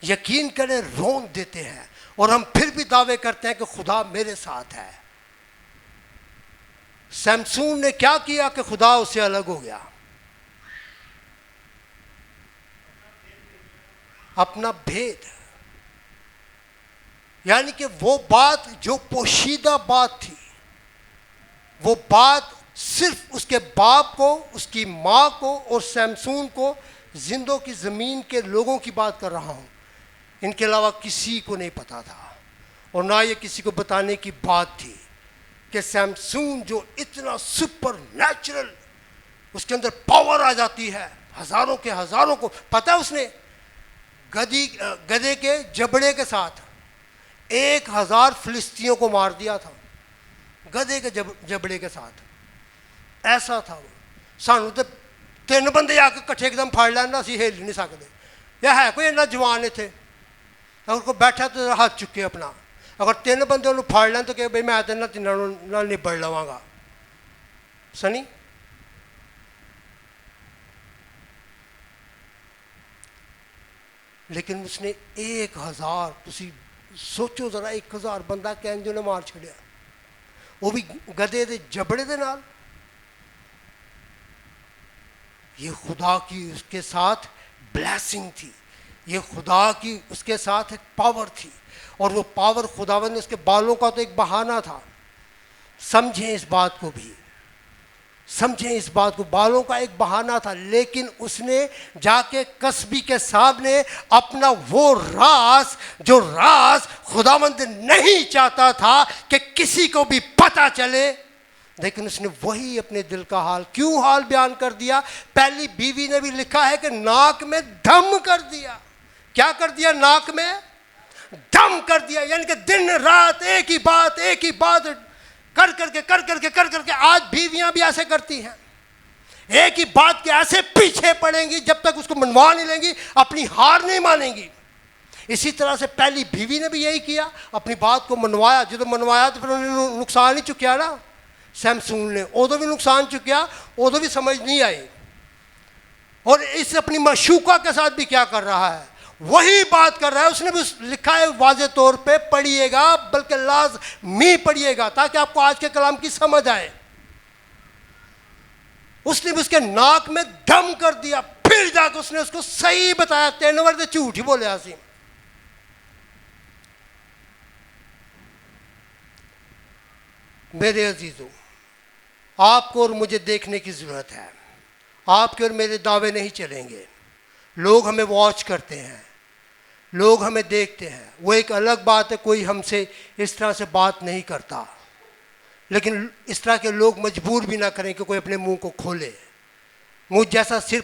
यकीन करें रोन देते हैं और हम फिर भी दावे करते हैं कि खुदा मेरे साथ है। सैमसून ने क्या किया कि खुदा उससे अलग हो गया? अपना भेद, यानी कि वो बात जो पोशीदा बात थी, वो बात सिर्फ उसके बाप को, उसकी माँ को और सैमसून को, जिंदों की ज़मीन के लोगों की बात कर रहा हूँ, इनके अलावा किसी को नहीं पता था और ना ये किसी को बताने की बात थी कि सैमसून जो इतना सुपर नेचुरल, उसके अंदर पावर आ जाती है, हज़ारों के हज़ारों को पता है। उसने गधे के जबड़े के साथ 1000 फिलिस्तियों को मार दिया था, गधे के जबड़े के साथ। ऐसा था वो। सानू तो 3 बंदे आके कट्ठे एकदम फाड़ लेना, असी हिल नहीं सकते। यह है कोई इन्ना जवान इतने, अगर कोई बैठा तो हाथ चुके अपना, अगर 3 बंदे उन्होंने फाड़ लें तो कहे भाई मैं तो इन्होंने तीनों निबड़ लवांगा। सनी लेकिन उसने 1000, तुसी सोचो जरा, 1000 बंदा कैंजो ने मार छड़िया। वो भी गधे दे जबड़े दे नाल। ये खुदा की उसके साथ ब्लेसिंग थी, ये खुदा की उसके साथ एक पावर थी, और वो पावर खुदावन ने उसके बालों का तो एक बहाना था। समझें इस बात को भी, समझें इस बात को, बालों का एक बहाना था, लेकिन उसने जाके कसबी के सामने अपना वो राज, जो राज खुदावंद नहीं चाहता था कि किसी को भी पता चले, लेकिन उसने वही अपने दिल का हाल, क्यों हाल बयान कर दिया। पहली बीवी ने भी लिखा है कि नाक में दम कर दिया। क्या कर दिया? नाक में दम कर दिया, यानी कि दिन रात एक ही बात कर करके आज बीवियां भी ऐसे करती हैं, एक ही बात के ऐसे पीछे पड़ेंगी जब तक उसको मनवा नहीं लेंगी, अपनी हार नहीं मानेंगी। इसी तरह से पहली बीवी ने भी यही किया, अपनी बात को मनवाया, जो मनवाया तो फिर उन्होंने नुकसान ही चुकिया ना। सैमसून ने उदों भी नुकसान चुकिया, उदों भी समझ नहीं आई। और इस अपनी मशूका के साथ भी क्या कर रहा है? वही बात कर रहा है। उसने भी लिखा है वाज़े तौर पे, पढ़िएगा, बल्कि लाज़मी पढ़िएगा ताकि आपको आज के कलाम की समझ आए। उसने भी उसके नाक में दम कर दिया, फिर जाकर उसने उसको सही बताया। 3 बार तो झूठ ही बोले आसिम। मेरे अजीजों, आपको और मुझे देखने की ज़रूरत है। आपके और मेरे दावे नहीं चलेंगे। लोग हमें वॉच करते हैं, लोग हमें देखते हैं, वो एक अलग बात है, कोई हमसे इस तरह से बात नहीं करता, लेकिन इस तरह के लोग मजबूर भी ना करें कि कोई अपने मुंह को खोले। मुझ जैसा सिर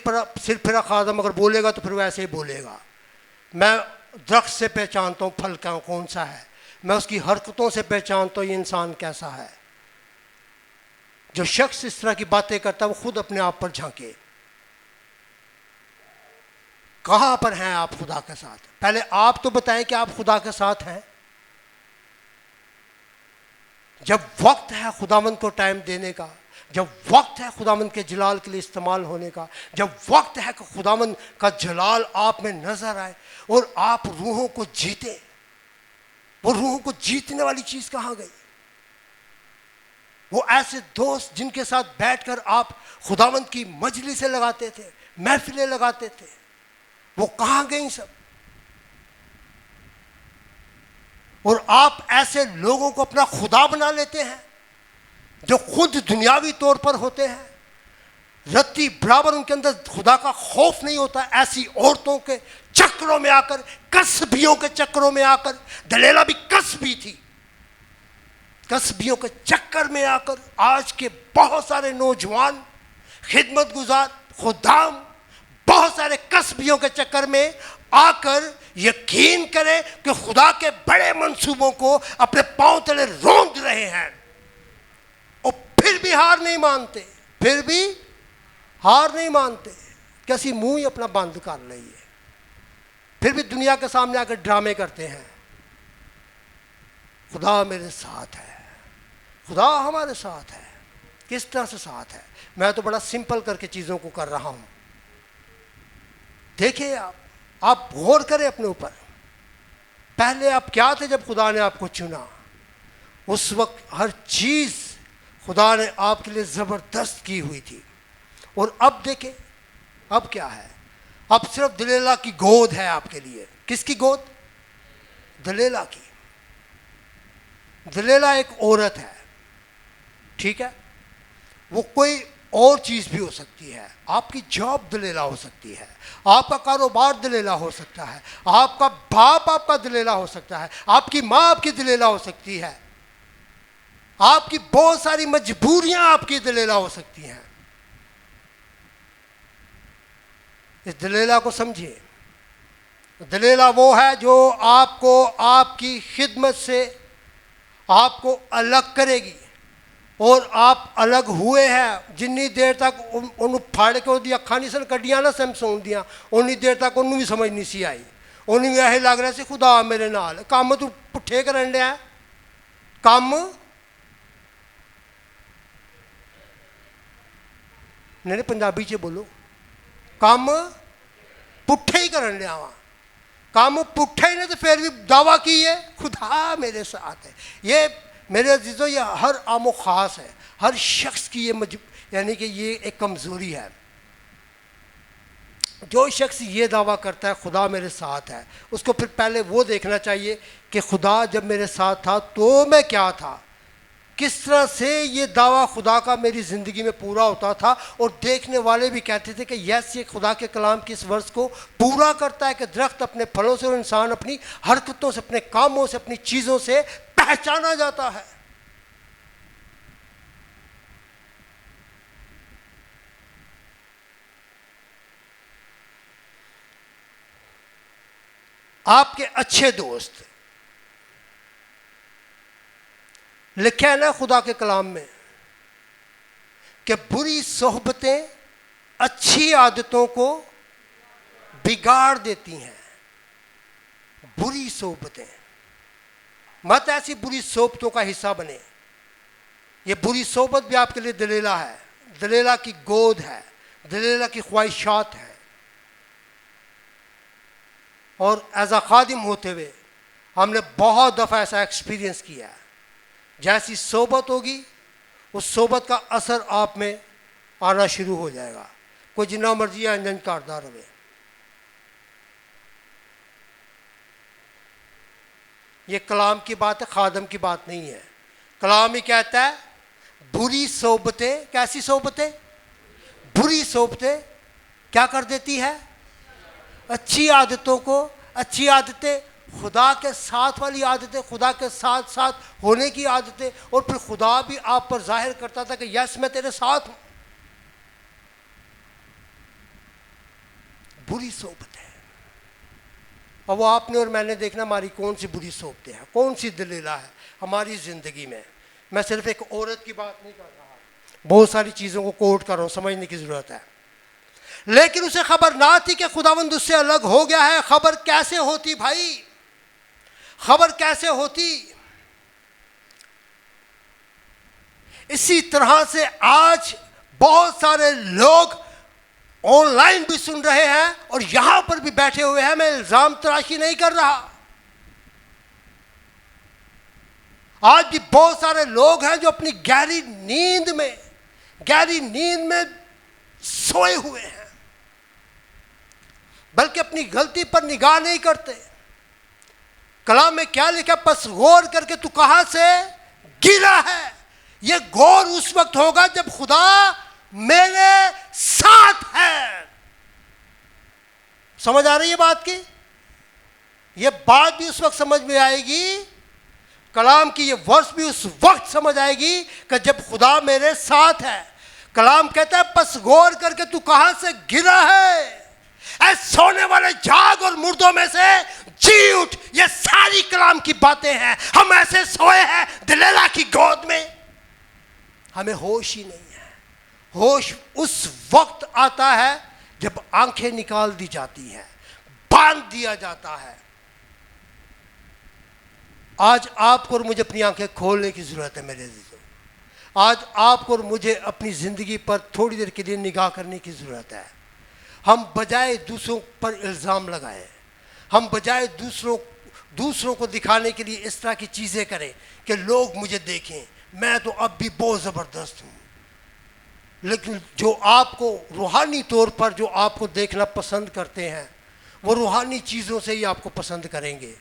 फिरा खादम अगर बोलेगा तो फिर वैसे ही बोलेगा। मैं दरख्त से पहचानता हूँ फल का कौन सा है, मैं उसकी हरकतों से पहचानता हूँ ये इंसान कैसा है। जो शख्स इस तरह की बातें करता है वो खुद अपने आप पर झांके। कहाँ पर हैं आप खुदा के साथ? पहले आप तो बताएं कि आप खुदा के साथ हैं। जब वक्त है खुदावंद को टाइम देने का, जब वक्त है खुदावंद के जलाल के लिए इस्तेमाल होने का, जब वक्त है कि खुदावंद का जलाल आप में नजर आए और आप रूहों को जीते, वो रूहों को जीतने वाली चीज कहाँ गई? वो ऐसे दोस्त जिनके साथ बैठकर आप खुदावंद की मजलिसें लगाते थे, महफिलें लगाते थे, वो कहाँ गई सब? और आप ऐसे लोगों को अपना खुदा बना लेते हैं जो खुद दुनियावी तौर पर होते हैं, रत्ती बराबर उनके अंदर खुदा का खौफ नहीं होता। ऐसी औरतों के चक्रों में आकर, कसबियों के चक्रों में आकर, दलेला भी कसबी थी, कसबियों के चक्कर में आकर आज के बहुत सारे नौजवान खिदमत गुजार खुदाम बहुत सारे कसबियों के चक्कर में आकर यकीन करें कि खुदा के बड़े मंसूबों को अपने पांव तले रौंद रहे हैं, और फिर भी हार नहीं मानते, फिर भी हार नहीं मानते। कैसी मुंह ही अपना बंद कर लिए, फिर भी दुनिया के सामने आकर ड्रामे करते हैं। खुदा मेरे साथ है, खुदा हमारे साथ है। किस तरह से साथ है? मैं तो बड़ा सिंपल करके चीज़ों को कर रहा हूँ। देखिए, आप गौर करें अपने ऊपर। पहले आप क्या थे जब खुदा ने आपको चुना? उस वक्त हर चीज़ खुदा ने आपके लिए ज़बरदस्त की हुई थी। और अब देखें, अब क्या है? अब सिर्फ दलेला की गोद है आपके लिए। किसकी गोद? दलेला की। दलेला एक औरत है, ठीक है? वो कोई और चीज़ भी हो सकती है। आपकी जॉब दलेला हो सकती है, आपका कारोबार दलेला हो सकता है, आपका बाप आपका दलेला हो सकता है, आपकी माँ आपकी दलेला हो सकती है, आपकी बहुत सारी मजबूरियां आपकी दलेला हो सकती हैं। इस दलेला को समझिए। दलेला वो है जो आपको आपकी खिदमत से आपको अलग करेगी, और आप अलग हुए हैं। जिन्नी देर तक उन्होंने फाड़ के उसकी अखा नहीं सन कड्डियां ना सैमसून दियां, उन्नी देर तक उन्होंने भी समझ नहीं सी आई। उन्हें भी यही लग रहा सी खुदा मेरे नाल, काम तू पुट्ठे करन लिया, काम नहीं पंजाबी च बोलो, काम पुट्ठे ही करन लिया वा, काम पुट्ठे ही ने तो फिर भी दावा की है खुदा मेरे साथ है। ये मेरे अजीज़ों, ये हर आमो ख़ास है, हर शख्स की ये यानी कि ये एक कमज़ोरी है। जो शख्स ये दावा करता है खुदा मेरे साथ है, उसको फिर पहले वो देखना चाहिए कि खुदा जब मेरे साथ था तो मैं क्या था, किस तरह से ये दावा खुदा का मेरी ज़िंदगी में पूरा होता था। और देखने वाले भी कहते थे कि यस, ये खुदा के कलाम की इस वर्ष को पूरा करता है कि दरख्त अपने फलों से और इंसान अपनी हरकतों से, अपने कामों से, अपनी चीज़ों से पहचाना जाता है। आपके अच्छे दोस्त, लिखा है ना खुदा के कलाम में कि बुरी सोहबतें अच्छी आदतों को बिगाड़ देती हैं। बुरी सोहबतें, मत ऐसी बुरी सोहबतों का हिस्सा बने। ये बुरी सोहबत भी आपके लिए दलीला है, दलीला की गोद है, दलीला की ख्वाहिशात है। और एज अ खादिम होते हुए हमने बहुत दफ़ा ऐसा एक्सपीरियंस किया है, जैसी सोबत होगी उस सोबत का असर आप में आना शुरू हो जाएगा, कोई जिन्ना मर्जी अंजन करदा रहे। ये कलाम की बात है, खादम की बात नहीं है। कलाम ही कहता है बुरी सोबतें, कैसी सोबतें? बुरी सोबतें क्या कर देती है? अच्छी आदतों को, अच्छी आदतें खुदा के साथ वाली आदतें, खुदा के साथ साथ होने की आदतें। और फिर खुदा भी आप पर जाहिर करता था कि यस मैं तेरे साथ हूं। बुरी सोबत है। और वो आपने और मैंने देखना हमारी कौन सी बुरी सोबतें हैं, कौन सी दलीला है हमारी ज़िंदगी में। मैं सिर्फ एक औरत की बात नहीं कर रहा, बहुत सारी चीज़ों को कोट कर रहा हूँ, समझने की ज़रूरत है। लेकिन उसे खबर ना थी कि खुदावंद उससे अलग हो गया है। खबर कैसे होती भाई, खबर कैसे होती? इसी तरह से आज बहुत सारे लोग ऑनलाइन भी सुन रहे हैं और यहां पर भी बैठे हुए हैं। मैं इल्जाम तराशी नहीं कर रहा। आज भी बहुत सारे लोग हैं जो अपनी गहरी नींद में सोए हुए हैं, बल्कि अपनी गलती पर निगाह नहीं करते। कलाम में क्या लिखा? बस गौर करके तू कहां से गिरा है। यह गौर उस वक्त होगा जब खुदा मेरे साथ है। समझ आ रही है बात की? यह बात भी उस वक्त समझ में आएगी, कलाम की यह वर्ष भी उस वक्त समझ आएगी कि जब खुदा मेरे साथ है। कलाम कहता है बस गौर करके तू कहां से गिरा है, ऐ सोने वाले जाग और मुर्दों में से जी उठ। ये सारी कलाम की बातें हैं। हम ऐसे सोए हैं दलीला की गोद में, हमें होश ही नहीं है। होश उस वक्त आता है जब आंखें निकाल दी जाती हैं, बांध दिया जाता है। आज आपको और मुझे अपनी आंखें खोलने की जरूरत है मेरे अजीजों। आज आपको और मुझे अपनी जिंदगी पर थोड़ी देर के लिए निगाह करने की जरूरत है। हम बजाय दूसरों पर इल्ज़ाम लगाएं, हम बजाय दूसरों को दिखाने के लिए इस तरह की चीज़ें करें कि लोग मुझे देखें, मैं तो अब भी बहुत ज़बरदस्त हूँ। लेकिन जो आपको रूहानी तौर पर जो आपको देखना पसंद करते हैं, वो रूहानी चीज़ों से ही आपको पसंद करेंगे,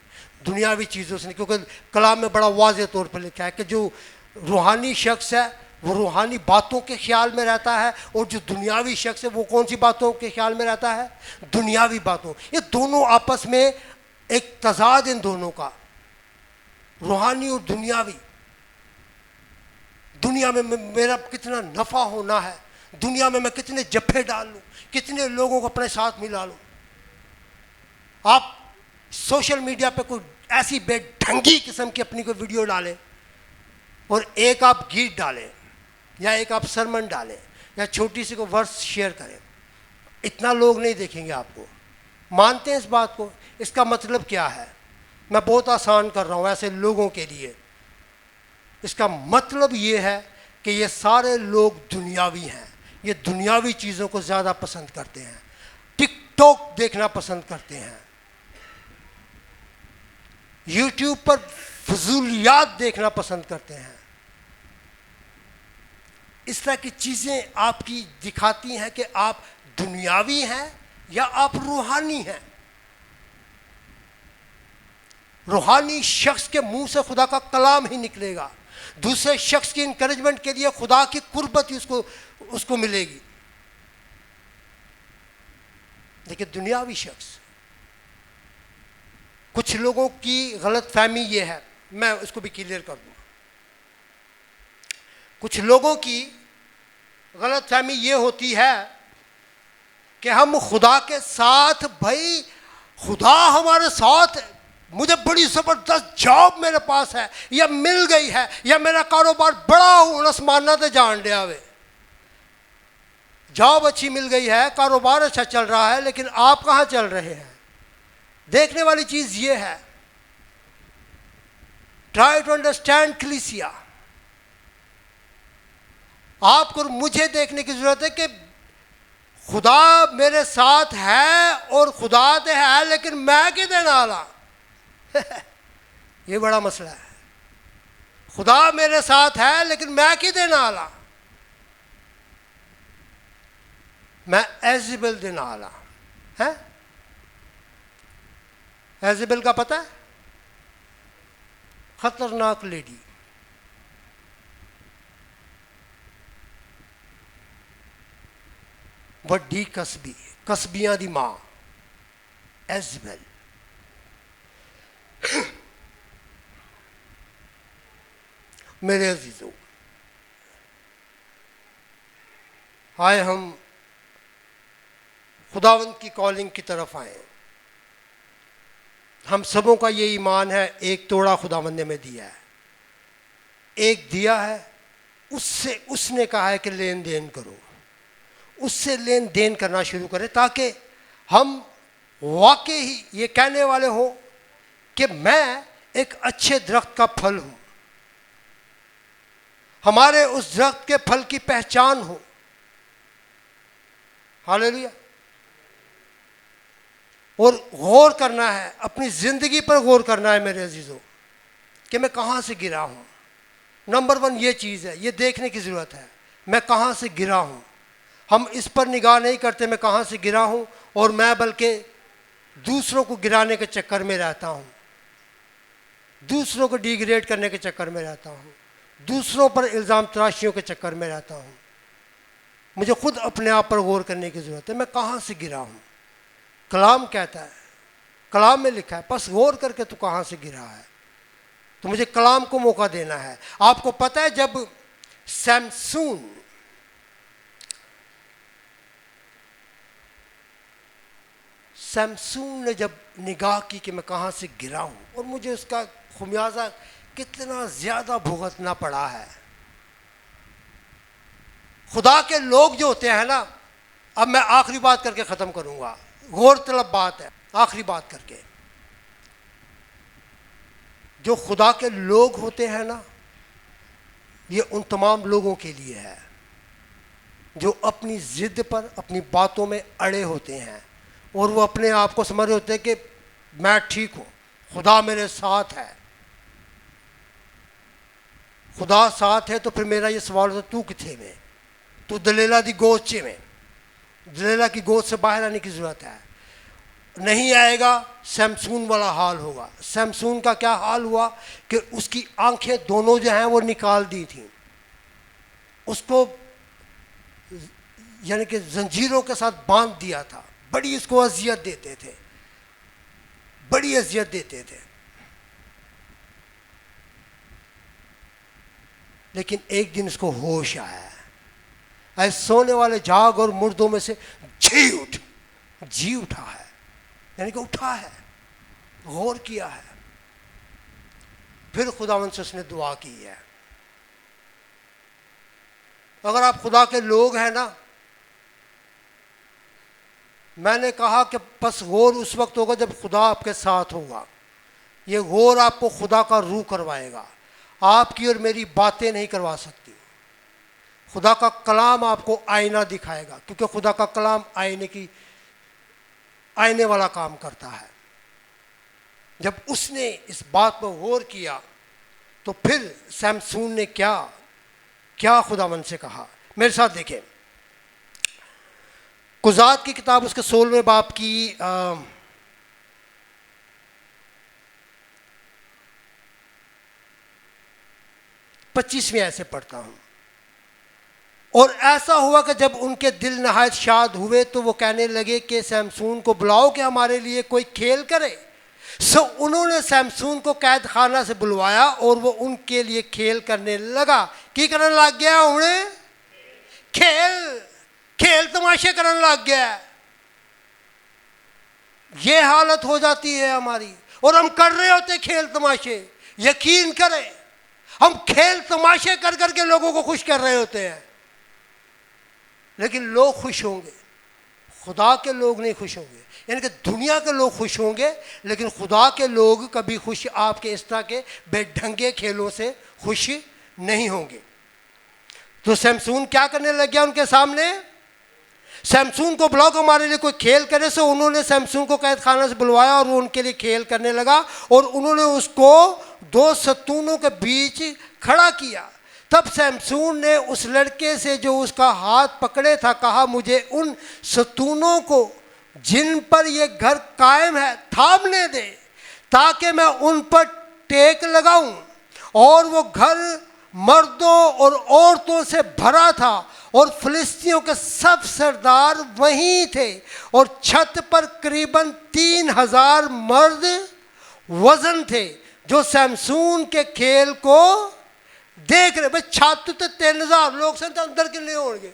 दुनियावी चीज़ों से नहीं। क्योंकि कलाम में बड़ा वाज़ेह तौर पर लिखा है कि जो रूहानी शख्स है वो रूहानी बातों के ख्याल में रहता है, और जो दुनियावी शख्स है वो कौन सी बातों के ख्याल में रहता है? दुनियावी बातों। ये दोनों आपस में एक तजाद, इन दोनों का, रूहानी और दुनियावी। दुनिया में मेरा कितना नफ़ा होना है, दुनिया में मैं कितने जफ्फे डाल लूँ, कितने लोगों को अपने साथ मिला लूँ। आप सोशल मीडिया पे कोई ऐसी बेढंगी किस्म की अपनी कोई वीडियो डालें और एक आप गीत डालें या एक आप सरमन डालें या छोटी सी को वर्स शेयर करें, इतना लोग नहीं देखेंगे आपको। मानते हैं इस बात को? इसका मतलब क्या है? मैं बहुत आसान कर रहा हूँ ऐसे लोगों के लिए। इसका मतलब ये है कि ये सारे लोग दुनियावी हैं, ये दुनियावी चीज़ों को ज़्यादा पसंद करते हैं, टिकटॉक देखना पसंद करते हैं, यूट्यूब पर फजूलियात देखना पसंद करते हैं। इस तरह की चीज़ें आपकी दिखाती हैं कि आप दुनियावी हैं या आप रूहानी हैं। रूहानी शख्स के मुंह से खुदा का कलाम ही निकलेगा, दूसरे शख्स की इंकरेजमेंट के लिए खुदा की कुर्बत ही उसको मिलेगी। लेकिन दुनियावी शख्स, कुछ लोगों की गलत फहमी ये है, मैं उसको भी क्लियर कर दूंगा। कुछ लोगों की गलत फहमी ये होती है कि हम खुदा के साथ, भाई खुदा हमारे साथ, मुझे बड़ी ज़बरदस्त जॉब मेरे पास है या मिल गई है या मेरा कारोबार बड़ा हूँ आसमाना तो जान लिया वे। जॉब अच्छी मिल गई है, कारोबार अच्छा चल रहा है, लेकिन आप कहाँ चल रहे हैं? देखने वाली चीज़ ये है, ट्राई टू अंडरस्टैंड क्लीसिया। आपको मुझे देखने की ज़रूरत है कि खुदा मेरे साथ है और खुदा तो है, लेकिन मैं किधे नाला ये बड़ा मसला है। खुदा मेरे साथ है लेकिन मैं किधे नाला, मैं एजेबल दे नाला है। एजेबल का पता है? खतरनाक लेडी। वड्डी कसबी, कसबियां दी मां एजेबल। मेरे अजीजों, आए हम खुदावंद की कॉलिंग की तरफ आए। हम सबों का ये ईमान है, एक तोड़ा खुदावंद ने हमें दिया है, एक दिया है, उससे उसने कहा है कि लेन देन करो, उससे लेन देन करना शुरू करें ताकि हम वाकई ही ये कहने वाले हों कि मैं एक अच्छे दरख्त का फल हूं, हमारे उस दरख्त के फल की पहचान हो। हालेलुया। और गौर करना है, अपनी ज़िंदगी पर गौर करना है मेरे अजीज़ों कि मैं कहाँ से गिरा हूँ। नंबर वन ये चीज़ है, ये देखने की ज़रूरत है मैं कहाँ से गिरा हूँ। हम इस पर निगाह नहीं करते मैं कहाँ से गिरा हूँ, और मैं बल्कि दूसरों को गिराने के चक्कर में रहता हूँ, दूसरों को डिग्रेड करने के चक्कर में रहता हूँ, दूसरों पर इल्ज़ाम तराशियों के चक्कर में रहता हूँ। मुझे खुद अपने आप पर गौर करने की ज़रूरत है, मैं कहाँ से गिरा हूँ। कलाम कहता है, कलाम में लिखा है, बस गौर करके तू कहाँ से गिरा है। तो मुझे कलाम को मौका देना है। आपको पता है जब सैमसून ने जब निगाह की कि मैं कहाँ से गिरा हूँ, और मुझे उसका खुमियाजा कितना ज़्यादा भुगतना पड़ा है। खुदा के लोग जो होते हैं ना, अब मैं आखिरी बात करके ख़त्म करूँगा, गौरतलब बात है, आखिरी बात करके, जो खुदा के लोग होते हैं ना, ये उन तमाम लोगों के लिए है जो अपनी ज़िद पर, अपनी बातों में अड़े होते हैं, और वो अपने आप को समझ रहे होते हैं कि मैं ठीक हूँ, खुदा मेरे साथ है। खुदा साथ है तो फिर मेरा ये सवाल होता, तू किथे में? तू दलेला दी गोद चे में, दलेला की गोद से बाहर आने की ज़रूरत है। नहीं आएगा, सैमसून वाला हाल होगा। सैमसून का क्या हाल हुआ कि उसकी आंखें दोनों जो हैं वो निकाल दी थी, उसको यानी कि जंजीरों के साथ बांध दिया था, बड़ी इसको अजियत देते थे, बड़ी अजियत देते थे। लेकिन एक दिन इसको होश आया, ऐसे सोने वाले जाग और मुर्दों में से जी उठा है, यानी कि उठा है, गौर किया है। फिर खुदावंद से उसने दुआ की है। अगर आप खुदा के लोग हैं ना, मैंने कहा कि बस गौर उस वक्त होगा जब खुदा आपके साथ होगा। ये गौर आपको खुदा का रूह करवाएगा, आपकी और मेरी बातें नहीं करवा सकती। खुदा का कलाम आपको आईना दिखाएगा, क्योंकि खुदा का कलाम आईने वाला काम करता है। जब उसने इस बात पर गौर किया तो फिर सैमसून ने क्या क्या खुदावंद से कहा, मेरे साथ देखें। कुज़ात की किताब उसके 16वें बाब की 25वीं आयत से पढ़ता हूँ। और ऐसा हुआ कि जब उनके दिल नहायत शाद हुए तो वो कहने लगे कि सैमसून को बुलाओ कि हमारे लिए कोई खेल करे। सो उन्होंने सैमसून को कैद खाना से बुलवाया और वो उनके लिए खेल करने लगा। की करने लग गया? उन्हें खेल खेल तमाशे करने लग गया। ये हालत हो जाती है हमारी, और हम कर रहे होते खेल तमाशे। यकीन करें, हम खेल तमाशे कर करके लोगों को खुश कर रहे होते हैं, लेकिन लोग खुश होंगे, खुदा के लोग नहीं खुश होंगे। यानी कि दुनिया के लोग खुश होंगे, लेकिन खुदा के लोग कभी खुश आपके इस तरह के बेढंगे खेलों से खुश नहीं होंगे। तो सैमसून क्या करने लग गया उनके सामने? सैमसून को बुलाओ हमारे लिए कोई खेल करे। सो उन्होंने सैमसून को कैद खाना से बुलवाया और वो उनके लिए खेल करने लगा, और उन्होंने उसको दो सतूनों के बीच खड़ा किया। तब सैमसून ने उस लड़के से जो उसका हाथ पकड़े था कहा, मुझे उन सतूनों को जिन पर ये घर कायम है थामने दे, ताकि मैं उन पर टेक लगाऊं। और वो घर मर्दों और औरतों से भरा था, और फिलिस्तियों के सब सरदार वहीं थे, और छत पर करीबन 3000 मर्द वजन थे जो सैमसून के खेल को देख रहे। भाई छात्र तो 3000 लोग से, तो अंदर के लिए होंगे,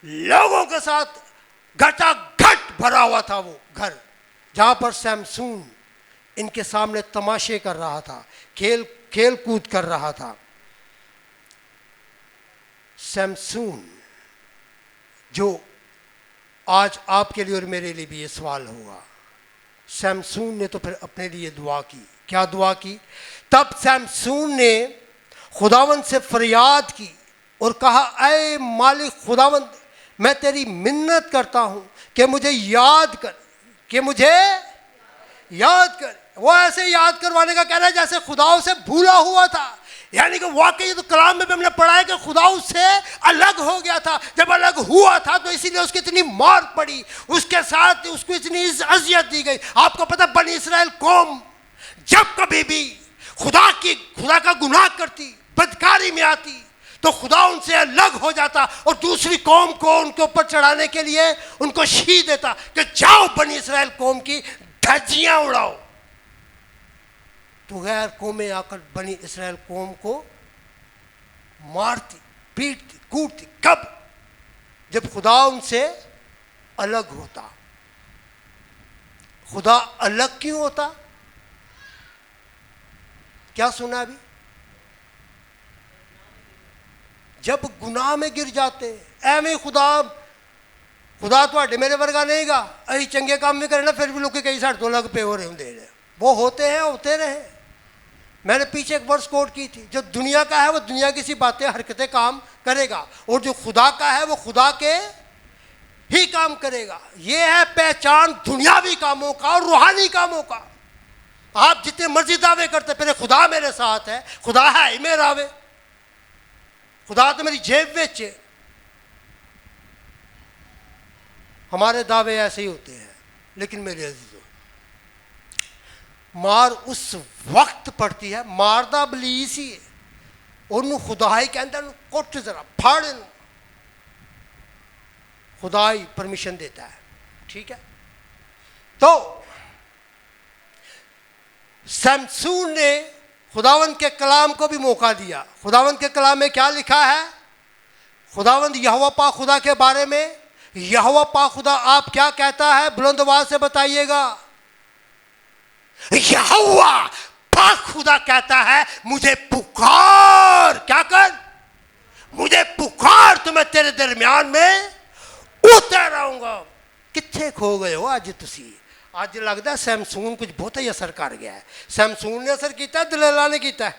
लोगों के साथ घटाघट भरा हुआ था वो घर, जहां पर सैमसून इनके सामने तमाशे कर रहा था, खेल कूद कर रहा था। सैमसून, जो आज आपके लिए और मेरे लिए भी ये सवाल होगा, सैमसून ने तो फिर अपने लिए दुआ की। क्या दुआ की? तब सैमसून ने खुदावंद से फरियाद की और कहा, ऐ मालिक खुदावंद, मैं तेरी मिन्नत करता हूँ कि मुझे याद कर, कि मुझे याद कर। वो ऐसे याद करवाने का कहना है जैसे खुदा उसे भूला हुआ था। यानी कि वाकई तो कलाम में भी हमने पढ़ा है कि खुदा उससे अलग हो गया था। जब अलग हुआ था तो इसीलिए उसकी इतनी मार पड़ी, उसके साथ उसको इतनी अजियत दी गई। आपको पता, बनी इसराइल कौम जब कभी भी खुदा का गुनाह करती, बदकारी में आती, तो खुदा उनसे अलग हो जाता और दूसरी कौम को उनके ऊपर चढ़ाने के लिए उनको शी देता कि जाओ बनी इसराइल कौम की धज्जियां उड़ाओ। तो गैर कौमें आकर बनी इसराइल कौम को मारती, पीटती, कूटती। कब? जब खुदा उनसे अलग होता। खुदा अलग क्यों होता? क्या सुना अभी? जब गुनाह में गिर जाते। एवं खुदा तो मेरे वर्गा नहीं गा, अही चंगे काम भी करे ना, फिर भी लोग कई साढ़े 2 लाख पे हो रहे होंगे। वो होते हैं, होते रहे। मैंने पीछे एक वर्ष कोट की थी, जो दुनिया का है वो दुनिया की सी बातें हरकतें काम करेगा, और जो खुदा का है वो खुदा के ही काम करेगा। ये है पहचान दुनियावी कामों का और रूहानी कामों का। आप जितने मर्जी दावे करते, पहले खुदा मेरे साथ है, खुदा है ही मेरा वे, खुदा तो मेरी जेब विच है। हमारे दावे ऐसे ही होते हैं। लेकिन मेरे अजीजों, मार उस वक्त पड़ती है, मारदा बलीस ही है, और खुदा ही कहता कुट जरा फाड़, खुदा ही परमिशन देता है। ठीक है? तो सैमसून ने खुदावंद के कलाम को भी मौका दिया। खुदावंद के कलाम में क्या लिखा है? खुदावंद यहोवा पाक खुदा के बारे में, यहोवा पाक खुदा आप क्या कहता है? बुलंद आवाज से बताइएगा। यहोवा पाक खुदा कहता है, मुझे पुकार, क्या कर? मुझे पुकार, तो मैं तेरे दरमियान में उतर आऊंगा। कित्थे खो गए हो आज तुसी? आज लगता है सैमसून कुछ बहुत ही असर कर गया है। सैमसून ने असर किया, दलेला ने किया?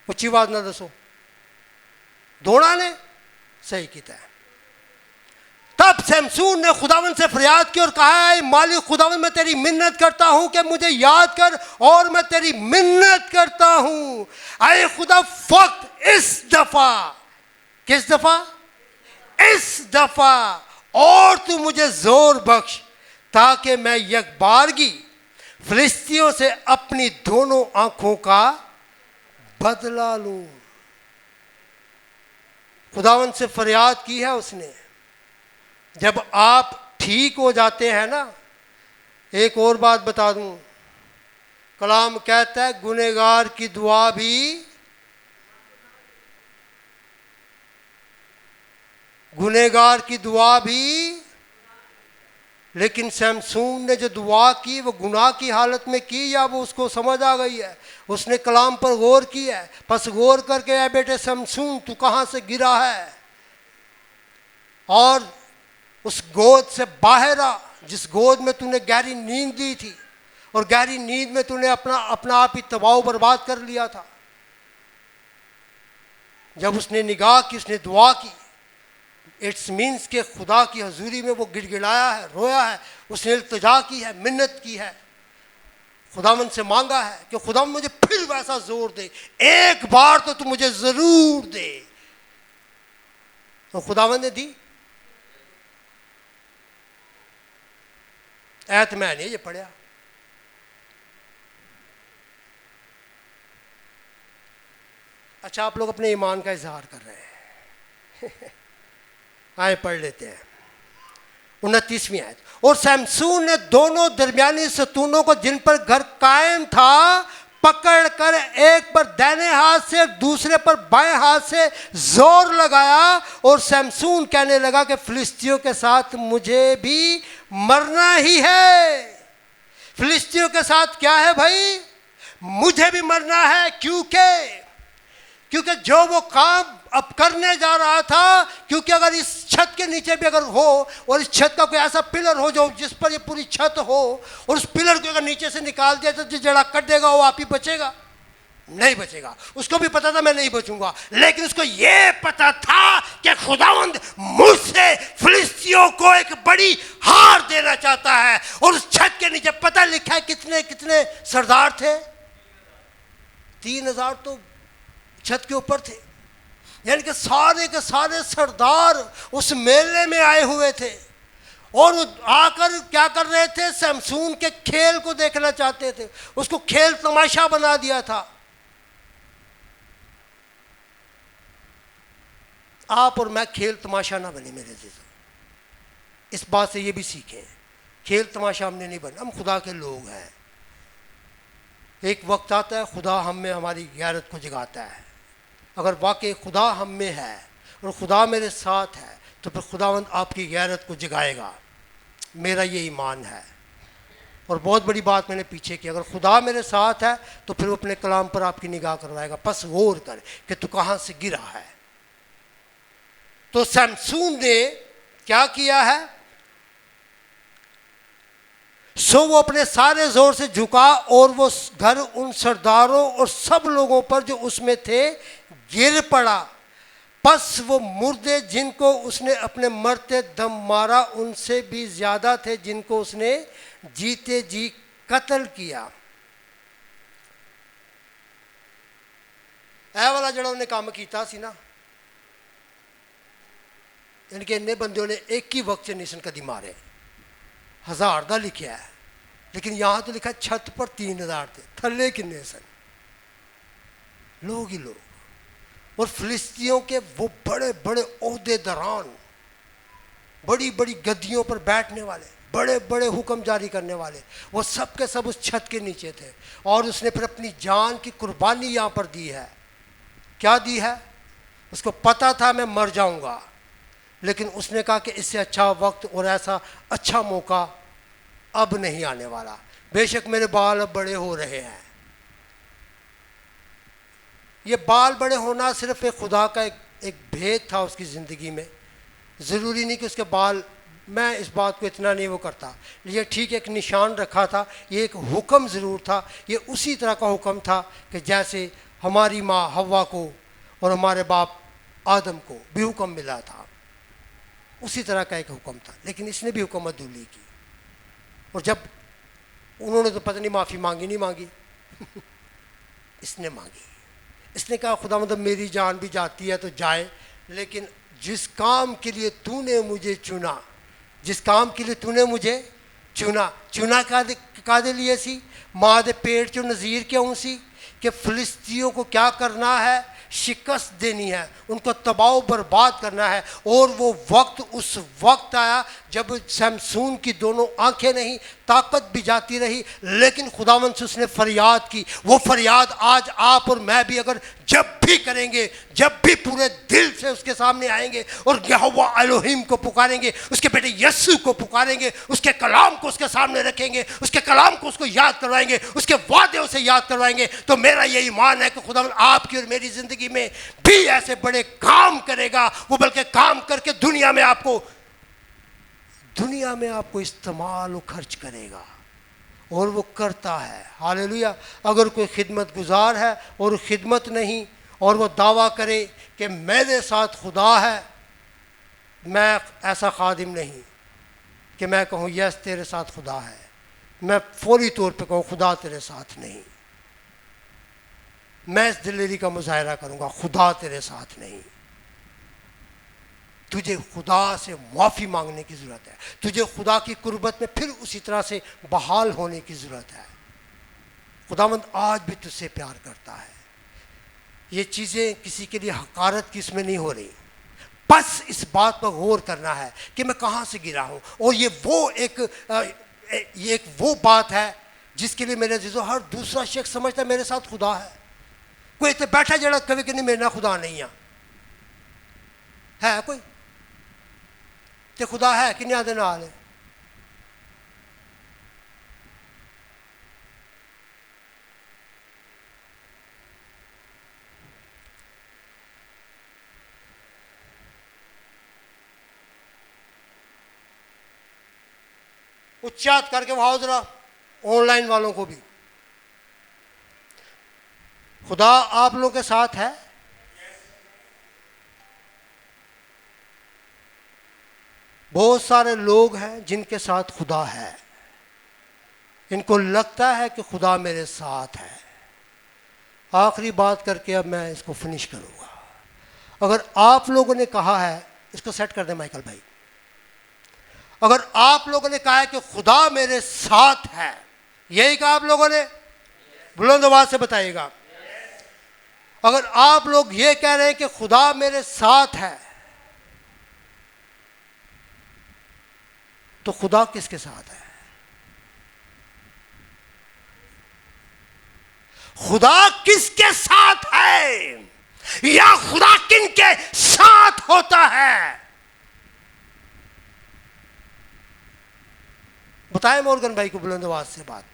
उच्ची आवाज ना दसो। दोनों ने सही किया है। तब शमसून ने खुदावन से फरियाद की और कहा है मालिक खुदावन मैं तेरी मिन्नत करता हूं कि मुझे याद कर और मैं तेरी मिन्नत करता हूं आए खुदा फक्त इस दफा, किस दफा, इस दफा और तू मुझे जोर बख्श ताकि मैं यकबारगी फिलिस्तियों से अपनी दोनों आंखों का बदला लूं। खुदावन से फरियाद की है उसने। जब आप ठीक हो जाते हैं ना, एक और बात बता दूं, कलाम कहता है गुनहगार की दुआ भी, गुनहगार की दुआ भी, लेकिन शमसून ने जो दुआ की वो गुनाह की हालत में की या वो उसको समझ आ गई है, उसने कलाम पर गौर किया है। बस गौर करके है बेटे शमसून तू कहाँ से गिरा है और उस गोद से बाहर आ जिस गोद में तूने गहरी नींद ली थी और गहरी नींद में तूने अपना आप ही तबाह बर्बाद कर लिया था। जब उसने निगाह की, उसने दुआ की, इट्स मीन्स के खुदा की हजूरी में वो गिड़गिड़ाया है, रोया है, उसने इल्तिजा की है, मिन्नत की है, खुदावन से मांगा है कि खुदा मुझे फिर वैसा जोर दे, एक बार तो तू मुझे जरूर दे। तो खुदावन ने दी। ऐत मैंने ये पढ़ा। अच्छा आप लोग अपने ईमान का इजहार कर रहे हैं आए पढ़ लेते हैं 29वीं आयत। और शमसून ने दोनों दरमियानी सतूनों को जिन पर घर कायम था पकड़कर एक पर दाहिने हाथ से दूसरे पर बाएं हाथ से जोर लगाया और शमसून कहने लगा कि फिलिस्तियों के साथ मुझे भी मरना ही है। फिलिस्तियों के साथ क्या है भाई, मुझे भी मरना है, क्योंकि जो वो काम अब करने जा रहा था, क्योंकि अगर इस छत के नीचे भी अगर हो और इस छत का कोई ऐसा पिलर हो जो जिस पर ये पूरी छत हो और उस पिलर को अगर नीचे से निकाल दिया तो जो जड़ा कट देगा वो आप ही बचेगा, नहीं बचेगा। उसको भी पता था मैं नहीं बचूंगा, लेकिन उसको ये पता था कि खुदावंद मुझसे फिलिस्तियों को एक बड़ी हार देना चाहता है। और उस छत के नीचे पता लिखा है कितने कितने सरदार थे, 3000 तो छत के ऊपर थे, यानी कि सारे के सारे सरदार उस मेले में आए हुए थे और आकर क्या कर रहे थे, शमसून के खेल को देखना चाहते थे, उसको खेल तमाशा बना दिया था। आप और मैं खेल तमाशा ना बने मेरे जीजों, इस बात से ये भी सीखें, खेल तमाशा हमने नहीं बनना, हम खुदा के लोग हैं। एक वक्त आता है खुदा हम में हमारी गैरत को जगाता है। अगर वाकई खुदा हम में है और खुदा मेरे साथ है तो फिर खुदावंद आपकी गैरत को जगाएगा, मेरा ये ईमान है। और बहुत बड़ी बात मैंने पीछे की, अगर खुदा मेरे साथ है तो फिर वो अपने कलाम पर आपकी निगाह करवाएगा। बस गौर कर कि तू कहाँ से गिरा है। तो शमसून ने क्या किया है, सो वो अपने सारे जोर से झुका और वो घर उन सरदारों और सब लोगों पर जो उसमें थे गिर पड़ा। बस वो मुर्दे जिनको उसने अपने मरते दम मारा उनसे भी ज्यादा थे जिनको उसने जीते जी कत्ल किया। ऐ वाला जड़ा उन्हें काम किया सी ना, इनके इन्ने बंदों ने एक ही वक्त से निशन कदी मारे, 1000 का लिखा है, लेकिन यहाँ तो लिखा छत पर 3000 थे, थले किन्ने सन, लोग ही लोग। और फिलिस्तियों के वो बड़े बड़े ओहदेदारान, बड़ी बड़ी गद्दियों पर बैठने वाले, बड़े बड़े हुक्म जारी करने वाले, वो सब के सब उस छत के नीचे थे। और उसने फिर अपनी जान की कुर्बानी यहाँ पर दी है। क्या दी है, उसको पता था मैं मर जाऊंगा, लेकिन उसने कहा कि इससे अच्छा वक्त और ऐसा अच्छा मौका अब नहीं आने वाला। बेशक मेरे बाल अब बड़े हो रहे हैं, ये बाल बड़े होना सिर्फ एक खुदा का एक भेद था उसकी ज़िंदगी में। ज़रूरी नहीं कि उसके बाल, मैं इस बात को इतना नहीं वो करता, ये ठीक एक निशान रखा था, ये एक हुक्म ज़रूर था। ये उसी तरह का हुक्म था कि जैसे हमारी माँ हव्वा को और हमारे बाप आदम को भी हुक्म मिला था। उसी तरह का एक हुक्म था, लेकिन इसने भी हुकूमत धूली की। और जब उन्होंने तो पता नहीं माफ़ी मांगी नहीं मांगी इसने मांगी। इसने कहा खुदा मतलब मेरी जान भी जाती है तो जाए, लेकिन जिस काम के लिए तूने मुझे चुना, जिस काम के लिए तूने मुझे चुना कादे लिए सी, माँ दे पेट चो नज़ीर क्यों सी कि फ़िलिस्तियों को क्या करना है, शिकस्त देनी है, उनको तबाह बर्बाद करना है। और वो वक्त उस वक्त आया जब शमसून की दोनों आंखें नहीं, ताकत भी जाती रही, लेकिन खुदावंद से उसने फरियाद की। वो फरियाद आज आप और मैं भी अगर जब भी करेंगे, जब भी पूरे दिल से उसके सामने आएंगे और यहोवा एलोहिम को पुकारेंगे, उसके बेटे यस्सु को पुकारेंगे, उसके कलाम को उसके सामने रखेंगे, उसके कलाम को उसको याद करवाएंगे, उसके वादे उसे याद करवाएंगे, तो मेरा ये ईमान है कि खुदावंद आपकी और मेरी ज़िंदगी में भी ऐसे बड़े काम करेगा। वो बल्कि काम करके दुनिया में आपको इस्तेमाल और खर्च करेगा, और वो करता है। हालेलुया। अगर कोई खिदमत गुजार है और खिदमत नहीं, और वो दावा करे कि मेरे साथ खुदा है, मैं ऐसा खादिम नहीं कि मैं कहूँ यस तेरे साथ खुदा है, मैं फौरी तौर पे कहूँ खुदा तेरे साथ नहीं। मैं इस दिलेरी का मुजाहरा करूँगा, खुदा तेरे साथ नहीं। तुझे खुदा से माफ़ी मांगने की ज़रूरत है, तुझे खुदा की कुर्बत में फिर उसी तरह से बहाल होने की ज़रूरत है। खुदावंद आज भी तुझसे प्यार करता है। ये चीज़ें किसी के लिए हकारत की इसमें नहीं हो रही, बस इस बात पर गौर करना है कि मैं कहाँ से गिरा हूँ। और ये एक वो बात है जिसके लिए मेरे अज़ीज़ों हर दूसरा शख्स समझता है मेरे साथ खुदा है। कोई इतने बैठा जड़ा कभी कि नहीं मेरे ना खुदा नहीं है कोई ते खुदा है कि नहीं नाल है। उच्चात करके वहां जरा ऑनलाइन वालों को भी, खुदा आप लोगों के साथ है। बहुत सारे लोग हैं जिनके साथ खुदा है, इनको लगता है कि खुदा मेरे साथ है। आखिरी बात करके अब मैं इसको फिनिश करूंगा। अगर आप लोगों ने कहा है, इसको सेट कर दे माइकल भाई, अगर आप लोगों ने कहा है कि खुदा मेरे साथ है, यही कहा आप लोगों ने, बुलंद आवाज से बताइएगा। अगर आप लोग ये कह रहे हैं कि खुदा मेरे साथ है, तो खुदा किसके साथ है? खुदा किसके साथ है, या खुदा किन के साथ होता है? बताएं मोर्गन भाई को बुलंद आवाज से बात,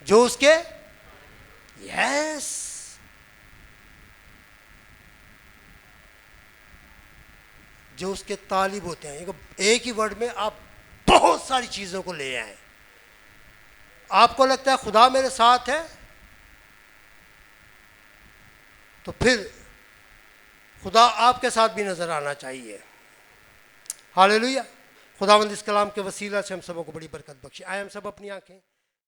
जो उसके यस जो उसके तालिब होते हैं। एक ही वर्ड में आप बहुत सारी चीजों को ले आए। आपको लगता है खुदा मेरे साथ है, तो फिर खुदा आपके साथ भी नजर आना चाहिए। हालेलुया। खुदावंद इस कलाम के वसीला से हम सबों को बड़ी बरकत बख्शे। आए हम सब अपनी आंखें